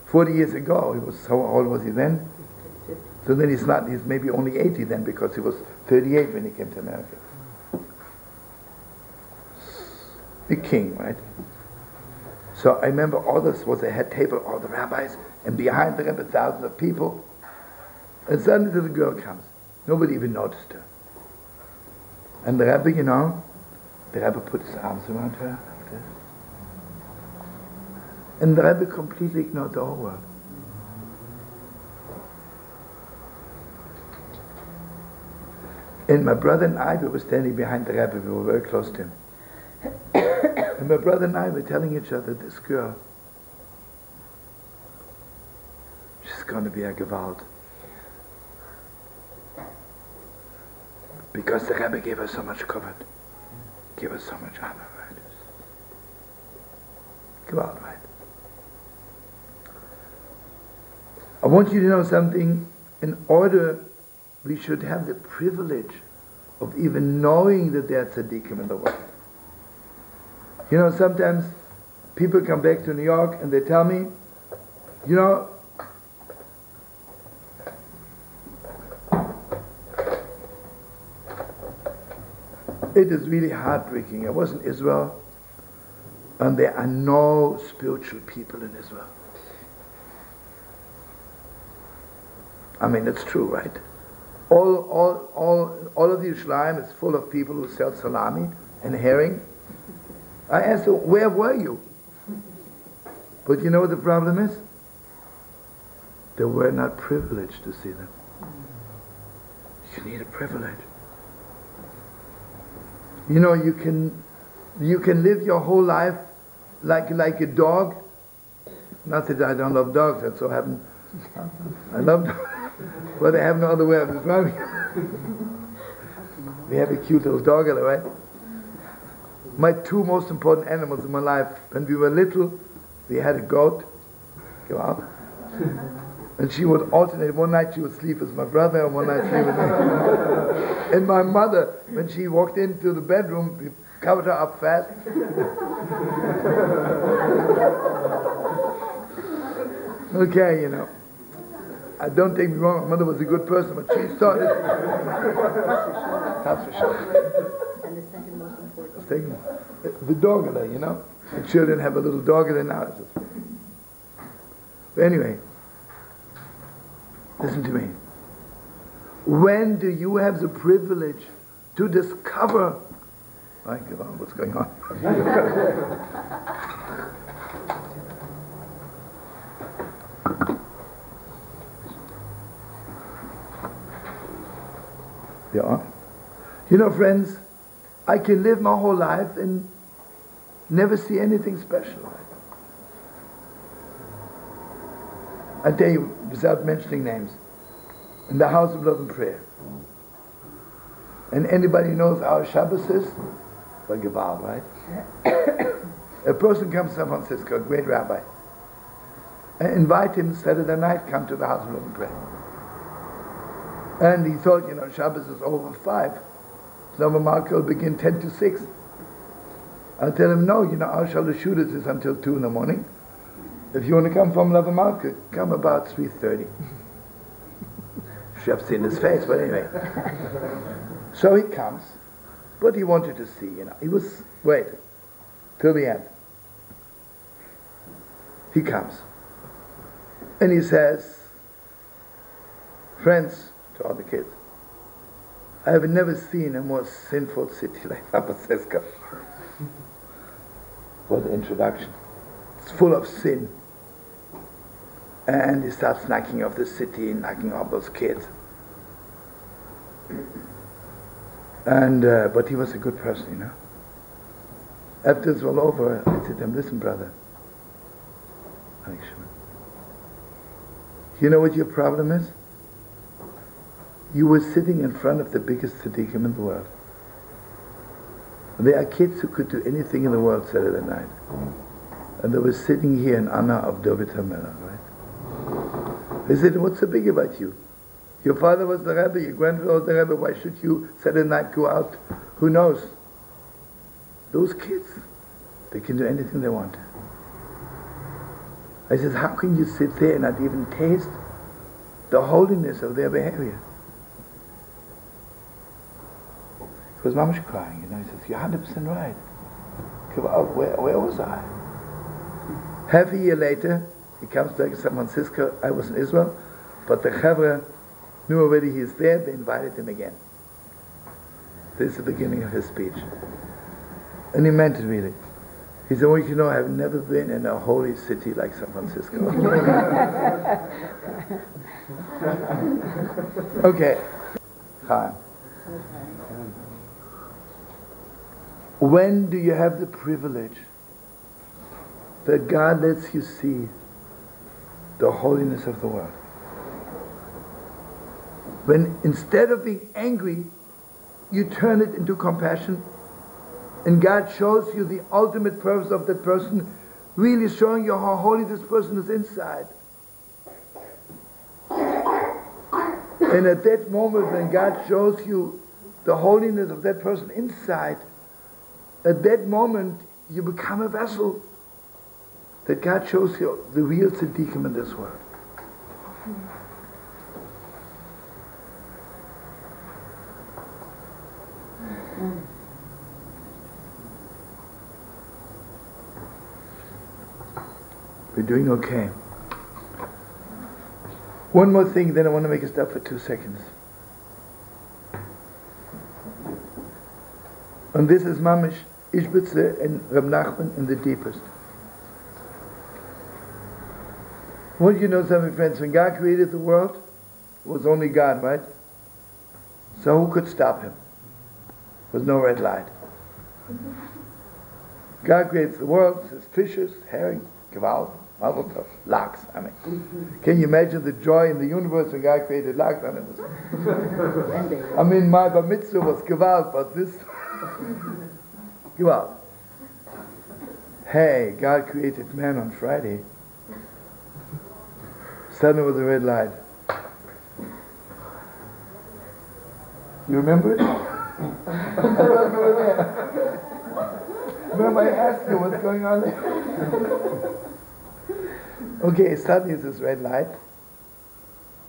40 years ago, he was, how old was he then? So then he's maybe only 80 then, because he was 38 when he came to America. The king, right? So I remember all this was a head table, all the rabbis, and behind the Rebbe thousands of people. And suddenly the girl comes. Nobody even noticed her. And the Rebbe, you know, the Rebbe put his arms around her like this. And the Rebbe completely ignored the whole world. And my brother and I, we were standing behind the Rebbe, we were very close to him. And my brother and I were telling each other, this girl, she's going to be a Gewalt. Because the Rebbe gave her so much covet, gave her so much honor, right? Gewalt, right? I want you to know something. In order, we should have the privilege of even knowing that there are tzaddikim in the world. You know, sometimes people come back to New York and they tell me, you know, it is really heartbreaking. I was in Israel and there are no spiritual people in Israel. I mean, it's true, right? All of the Yerushalayim is full of people who sell salami and herring. I asked her, where were you? But you know what the problem is? They were not privileged to see them. You need a privilege. You know, you can live your whole life like a dog. Not that I don't love dogs, that so happen. I love dogs. But I have no other way of describing it. We have a cute little dog, right? My 2 most important animals in my life, when we were little, we had a goat, go out, and she would alternate. One night she would sleep with my brother, and one night sleep with me. And my mother, when she walked into the bedroom, we covered her up fast. Okay, you know. Don't take me wrong, my mother was a good person, but she started. That's for sure. And the second most important. The dogger, you know. The children have a little dogger now. But anyway, listen to me. When do you have the privilege to discover? I give on what's going on. Yeah. You know, friends, I can live my whole life and never see anything special. I tell you, without mentioning names, in the house of love and prayer. And anybody knows our Shabbos is? By Gebal, right? A person comes to San Francisco, a great rabbi, and invite him Saturday night, come to the house of love and prayer. And he thought, you know, Shabbos is over 5. Normal market will begin 10 to 6. I'll tell him, no, our Shalosh Shudas is until 2 in the morning. If you want to come from Lavamalka, come about 3:30. Should have seen his face, but anyway. So he comes, but he wanted to see, He was, wait, till the end. He comes. And he says, friends, to all the kids, I have never seen a more sinful city like San Francisco. What an introduction. It's full of sin. And he starts knocking off the city, knocking off those kids. And but he was a good person, After it's all over, I said to him, listen, brother. You know what your problem is? You were sitting in front of the biggest tzaddikim in the world. There are kids who could do anything in the world Saturday night. And they were sitting here in honor of David HaMelech, right? They said, what's so big about you? Your father was the Rebbe, your grandfather was the Rebbe, why should you Saturday night go out? Who knows? Those kids, they can do anything they want. I said, how can you sit there and not even taste the holiness of their behavior? He was mamash crying, He says, you're 100% right. Where was I? Half a year later, he comes back to San Francisco. I was in Israel, but the Chavra knew already he's there. They invited him again. This is the beginning of his speech. And he meant it really. He said, well, I have never been in a holy city like San Francisco. Okay. Chaim. When do you have the privilege that God lets you see the holiness of the world? When instead of being angry, you turn it into compassion, and God shows you the ultimate purpose of that person, really showing you how holy this person is inside. And at that moment when God shows you the holiness of that person inside, at that moment you become a vessel that God shows you the real tzaddikim in this world. We're doing okay. One more thing, then I want to make a stop for 2 seconds. And this is Mamish, Ishbitze and Reb Nachman in the deepest. Well, something, friends, when God created the world, it was only God, right? So who could stop him? There was no red light. God creates the world, says fishes, herring, gewalt, mazel laks. Can you imagine the joy in the universe when God created laks? My bar mitzvah was gewalt, but this gewalt. Hey, God created man on Friday. Suddenly was a red light. You remember it? Remember I asked you what's going on there? Okay, suddenly it's this red light.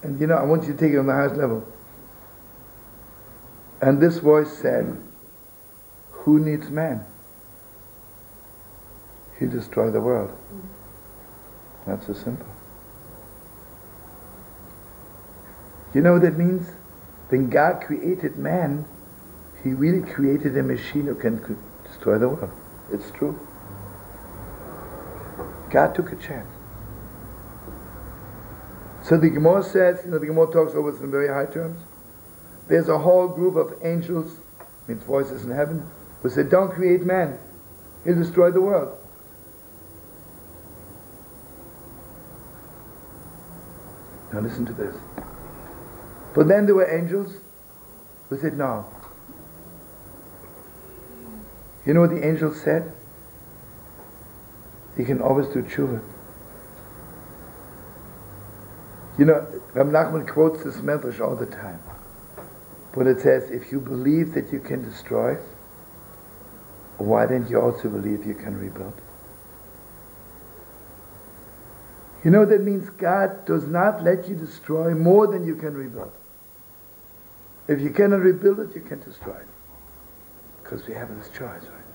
And I want you to take it on the highest level. And this voice said, who needs man? He'll destroy the world. That's so simple. You know what that means? When God created man, He really created a machine who can destroy the world. It's true. God took a chance. So the Gemara says, the Gemara talks over this in very high terms. There's a whole group of angels, means voices in heaven, who said, don't create man. He'll destroy the world. Now listen to this. But then there were angels who said no. You know what the angels said? He can always do tshuva. Reb Nachman quotes this medrash all the time. But it says, if you believe that you can destroy, why don't you also believe you can rebuild? You know, that means God does not let you destroy more than you can rebuild. If you cannot rebuild it, you can destroy it. Because we have this choice, right?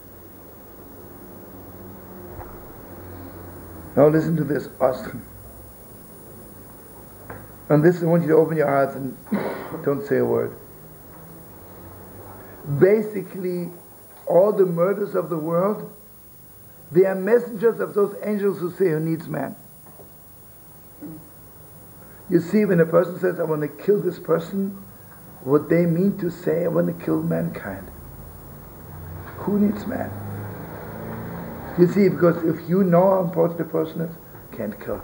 Now listen to this, Ostrom. And this, I want you to open your hearts and don't say a word. Basically, all the murders of the world, they are messengers of those angels who say, who needs man? You see, when a person says, I want to kill this person, what they mean to say, I want to kill mankind. Who needs man? You see, because if you know how important a person is, you can't kill.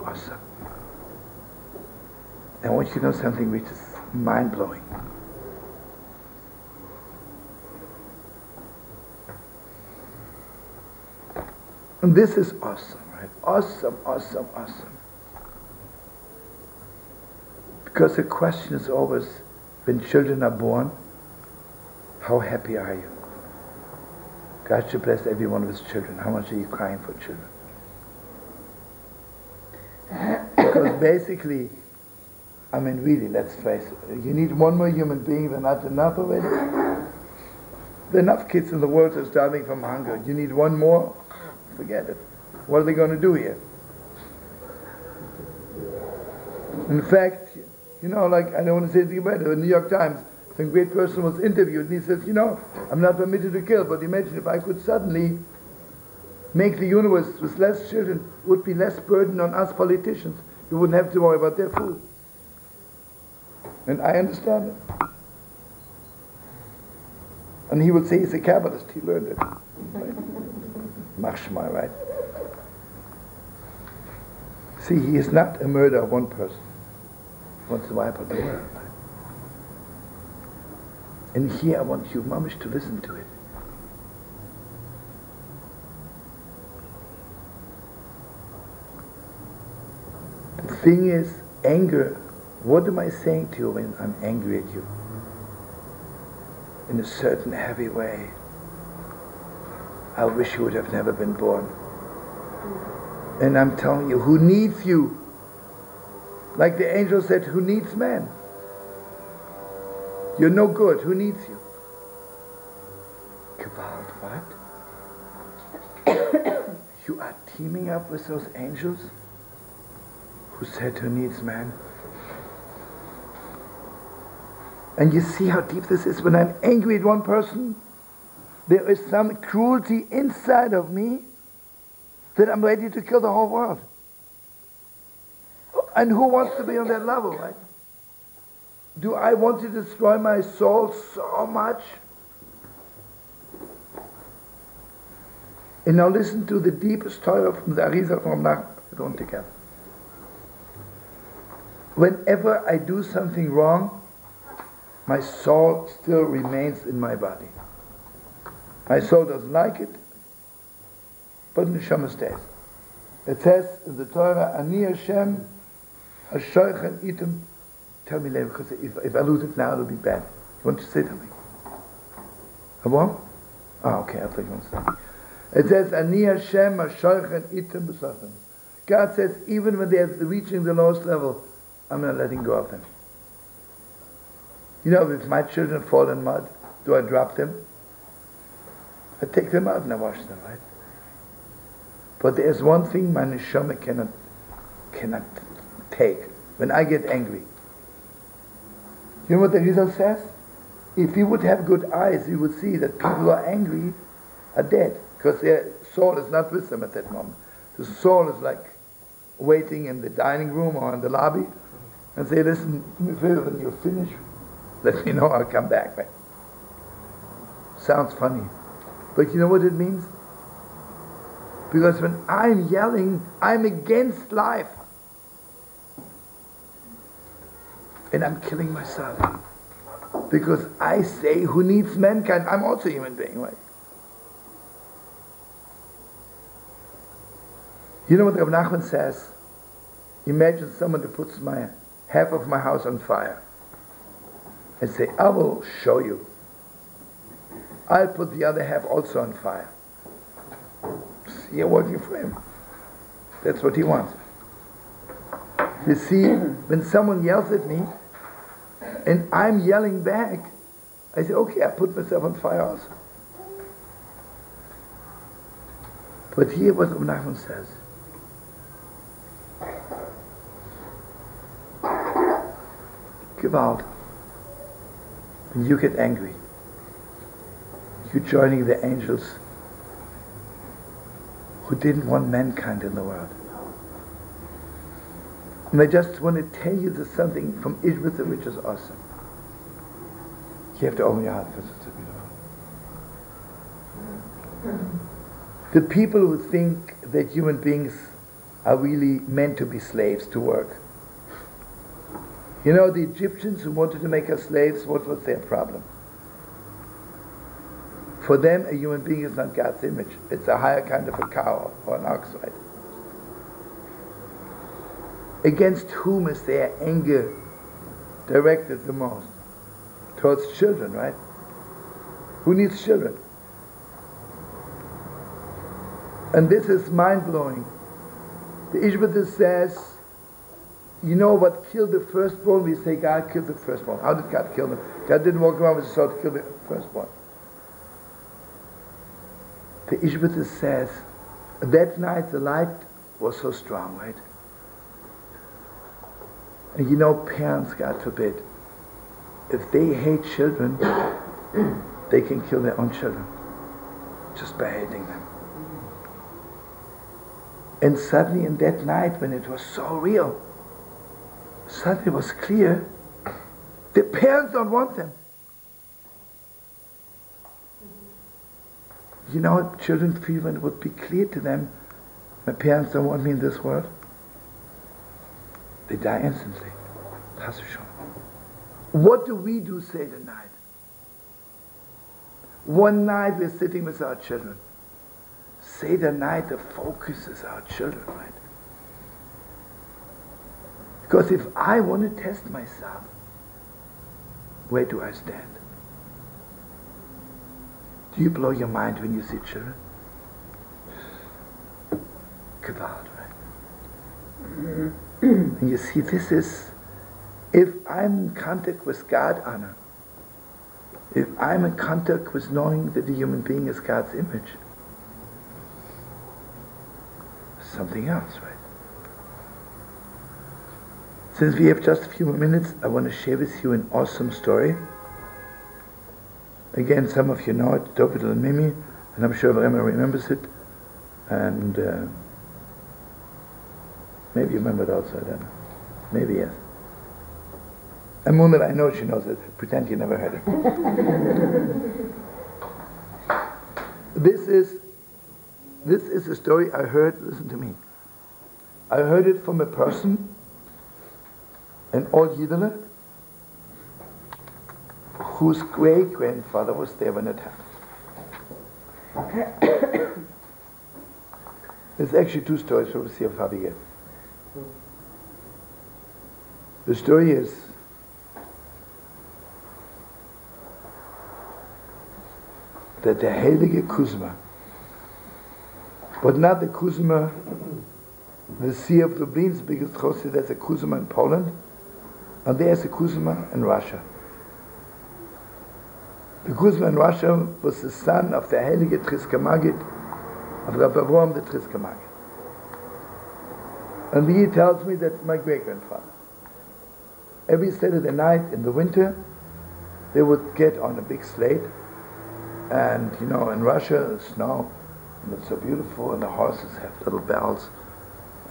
Awesome. I want you to know something which is mind-blowing. And this is awesome, right? Awesome, awesome, awesome. Because the question is always, when children are born, how happy are you? God should bless every one of his children. How much are you crying for children? Because basically, I mean really, let's face it, you need one more human being, they're not enough already. There are enough kids in the world who are starving from hunger. You need one more? Forget it. What are they going to do here? In fact, you know, like, I don't want to say anything about it, the New York Times, some great person was interviewed and he says, you know, I'm not permitted to kill, but imagine if I could suddenly make the universe with less children, would be less burden on us politicians. We wouldn't have to worry about their food. And I understand it. And he would say he's a Kabbalist, he learned it. Right? Machshma, right? See, he is not a murderer of one person. He wants to wipe out the world. Right? And here I want you, mamish, to listen to it. The thing is, anger, what am I saying to you when I'm angry at you? In a certain heavy way. I wish you would have never been born. And I'm telling you, who needs you? Like the angel said, who needs man? You're no good, who needs you? Gewalt, what? You are teaming up with those angels who said who needs man? And you see how deep this is. When I'm angry at one person, there is some cruelty inside of me that I'm ready to kill the whole world. And who wants to be on that level, right? Do I want to destroy my soul so much? And now listen to the deepest Torah from the Arizal from Nachman. Going together. Whenever I do something wrong, my soul still remains in my body. My soul doesn't like it, but the neshama stays. It says in the Torah, Ani Hashem, Hashoichem Item. Tell me later, because if I lose it now, it'll be bad. You want to say something? What? Oh, okay, I thought you want to say. It says, Ani Hashem, Hashoichem Item B'sachem. God says, even when they're reaching the lowest level, I'm not letting go of them. You know, if my children fall in mud, do I drop them? I take them out and I wash them, right? But there's one thing my neshama cannot take. When I get angry. You know what the Rizal says? If you would have good eyes, you would see that people who are angry are dead. Because their soul is not with them at that moment. The soul is like waiting in the dining room or in the lobby and say, listen, when you're finished, let me know, I'll come back. Right? Sounds funny. But you know what it means? Because when I'm yelling, I'm against life. And I'm killing myself. Because I say, who needs mankind? I'm also a human being, right? You know what Reb Nachman says? Imagine someone that puts half of my house on fire. and say, I will show you. I'll put the other half also on fire. You're working for him. That's what he wants. You see, when someone yells at me, and I'm yelling back, I say, okay, I put myself on fire also. But here what Reb Nachman says. Gewalt. When you get angry, you're joining the angels who didn't want mankind in the world. And I just want to tell you there's something from Immerse which is awesome. You have to open your heart because it's so beautiful. The people who think that human beings are really meant to be slaves, to work. You know, the Egyptians who wanted to make us slaves, what was their problem? For them, a human being is not God's image. It's a higher kind of a cow or an ox, right? Against whom is their anger directed the most? Towards children, right? Who needs children? And this is mind-blowing. The Immerse says, you know what killed the firstborn? We say God killed the firstborn. How did God kill them? God didn't walk around with a sword to kill the firstborn. The Immerse says, that night the light was so strong, right? And you know, parents, God forbid, if they hate children, they can kill their own children just by hating them. And suddenly in that night, when it was so real, suddenly it was clear, the parents don't want them. You know what children feel when it would be clear to them, my parents don't want me in this world? They die instantly. What do we do Seder night? One night we're sitting with our children. Seder night, the focus is our children, right? Because if I want to test myself, where do I stand? Do you blow your mind when you see children? Gewalt, right? And you see, this is, if I'm in contact with God, Anna, if I'm in contact with knowing that the human being is God's image, something else, right? Since we have just a few more minutes, I want to share with you an awesome story. Again, some of you know it, David and Mimi, and I'm sure Emma remembers it. And maybe you remember it also, I don't know. Maybe yes. And Moonlit, I know she knows it. Pretend you never heard it. This is a story I heard, listen to me. I heard it from a person, an old Yiddish, whose great-grandfather was there when it happened. There's actually two stories, so we'll see how we get. The story is that the Heilige Kuzma, but not the Kuzma, the Sea of Lublin's biggest chossid, there's a Kuzma in Poland, and there's a Kuzma in Russia. The Kuzma in Russia was the son of the Heilige Triska Maggid, of Rabbi Avraham the Triska Maggid. And he tells me that my great-grandfather, every Saturday night in the winter, they would get on a big slate, and you know, in Russia, snow, and it's so beautiful, and the horses have little bells,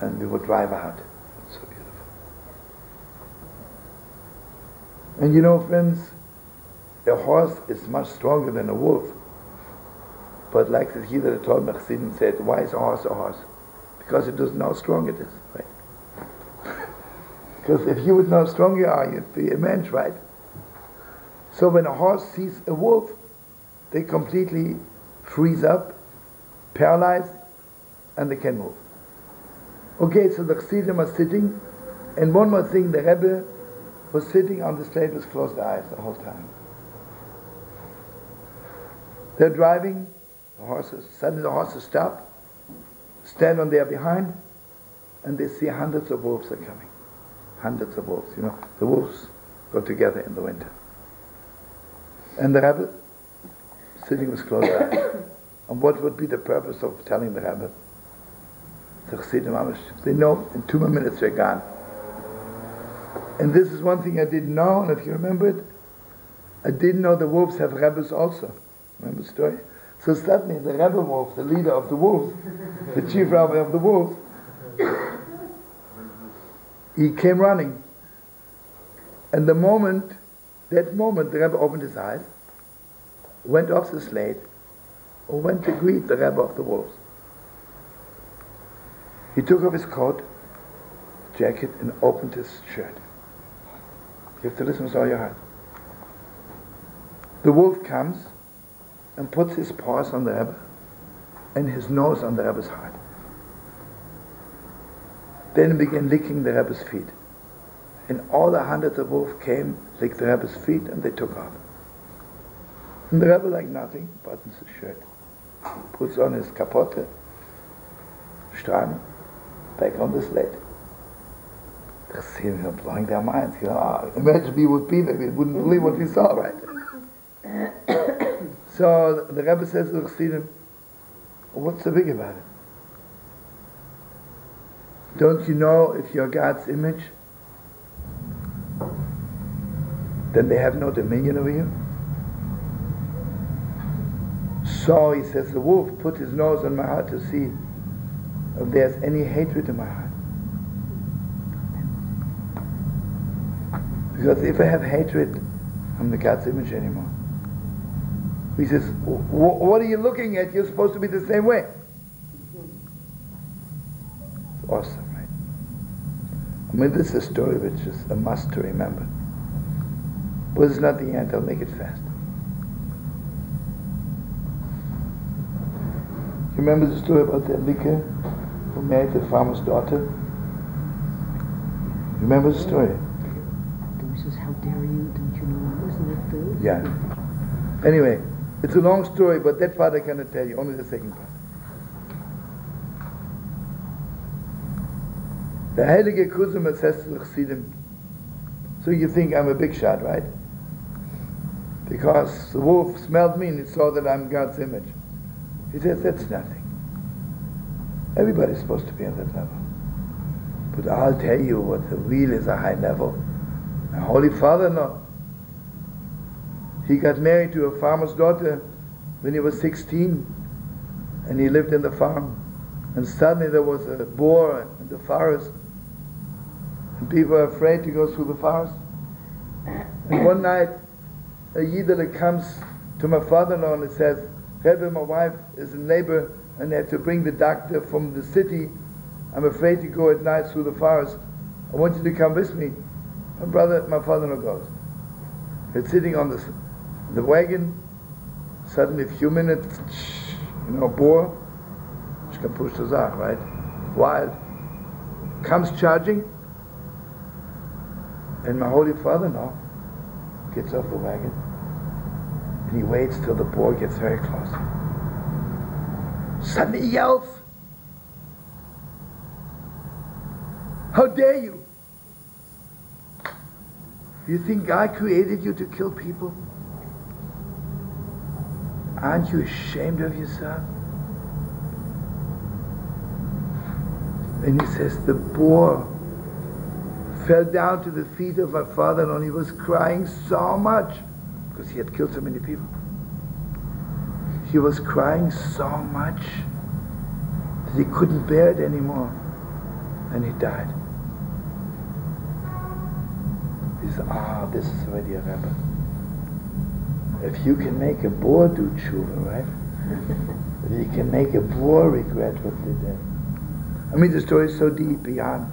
and we would drive out. It's so beautiful. And you know, friends, a horse is much stronger than a wolf. But like the Yiddish Talmud Chassidim said, why is a horse a horse? Because it doesn't know how strong it is, right? Because if you would know how strong you are, you'd be immense, right? So when a horse sees a wolf, they completely freeze up, paralyzed, and they can move. Okay, so the Chassidim are sitting, and one more thing, the Rebbe was sitting on the slate with closed eyes the whole time. They're driving, the horses. Suddenly the horses stop, stand on their behind, and they see hundreds of wolves are coming. Hundreds of wolves, you know. The wolves go together in the winter. And the Rebbe, sitting with closed eyes. And what would be the purpose of telling the Rebbe? The Chassidim Amish, they know in 2 more minutes they're gone. And this is one thing I didn't know, and if you remember it, I didn't know the wolves have Rebbes also. Remember the story? So suddenly the Rebbe wolf, the leader of the wolves, the chief rabbi of the wolves, he came running. And that moment, the Rebbe opened his eyes, went off the slate, or went to greet the Rebbe of the wolves. He took off his coat, jacket, and opened his shirt. You have to listen with all your heart. The wolf comes and puts his paws on the Rebbe and his nose on the Rebbe's heart. Then he began licking the Rebbe's feet. And all the hundreds of wolves came, licked the Rebbe's feet, and they took off. And the Rebbe, like nothing, buttons his shirt, puts on his kapote, Strang, back on the slate. The Chassidim are blowing their minds. You know, imagine we would be there, we wouldn't believe what we saw, right? So the Rebbe says to the Chassidim, what's so big about it? Don't you know if you're God's image, then they have no dominion over you? So he says, the wolf put his nose on my heart to see if there's any hatred in my heart. Because if I have hatred, I'm the God's image anymore. He says, what are you looking at? You're supposed to be the same way. It's awesome, right? I mean, this is a story which is a must to remember. But it's not the end, I'll make it fast. You remember the story about the Elike who married the farmer's daughter? You remember the story? He says, how dare you, don't you know, isn't it food? Yeah. Anyway, it's a long story, but that part I cannot tell you, only the second part. The Heilige Kuzma says to the Chassidim, so you think I'm a big shot, right? Because the wolf smelled me and he saw that I'm God's image. He says, that's nothing. Everybody's supposed to be on that level. But I'll tell you what the real is a high level. My Holy Father-in-law, he got married to a farmer's daughter when he was 16, and he lived in the farm. And suddenly there was a boar in the forest, and people were afraid to go through the forest. And one night, a Yiddish comes to my father-in-law and says, Rebbe, my wife is in labor and they have to bring the doctor from the city. I'm afraid to go at night through the forest. I want you to come with me. My father-in-law goes. He's sitting on the wagon. Suddenly, a few minutes, boar, she can push the Zohar, right? Wild. Comes charging, and my holy father-in-law gets off the wagon, and he waits till the boar gets very close. Suddenly he yells, how dare you? You think God created you to kill people? Aren't you ashamed of yourself? And he says, the boar fell down to the feet of my father-in-law, and he was crying so much because he had killed so many people. He was crying so much that he couldn't bear it anymore, and he died. He said, this is already a Rebbe. If you can make a boar do tshuva, right? If you can make a boar regret what they did. I mean, the story is so deep, beyond.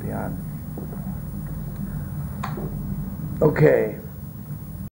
Okay.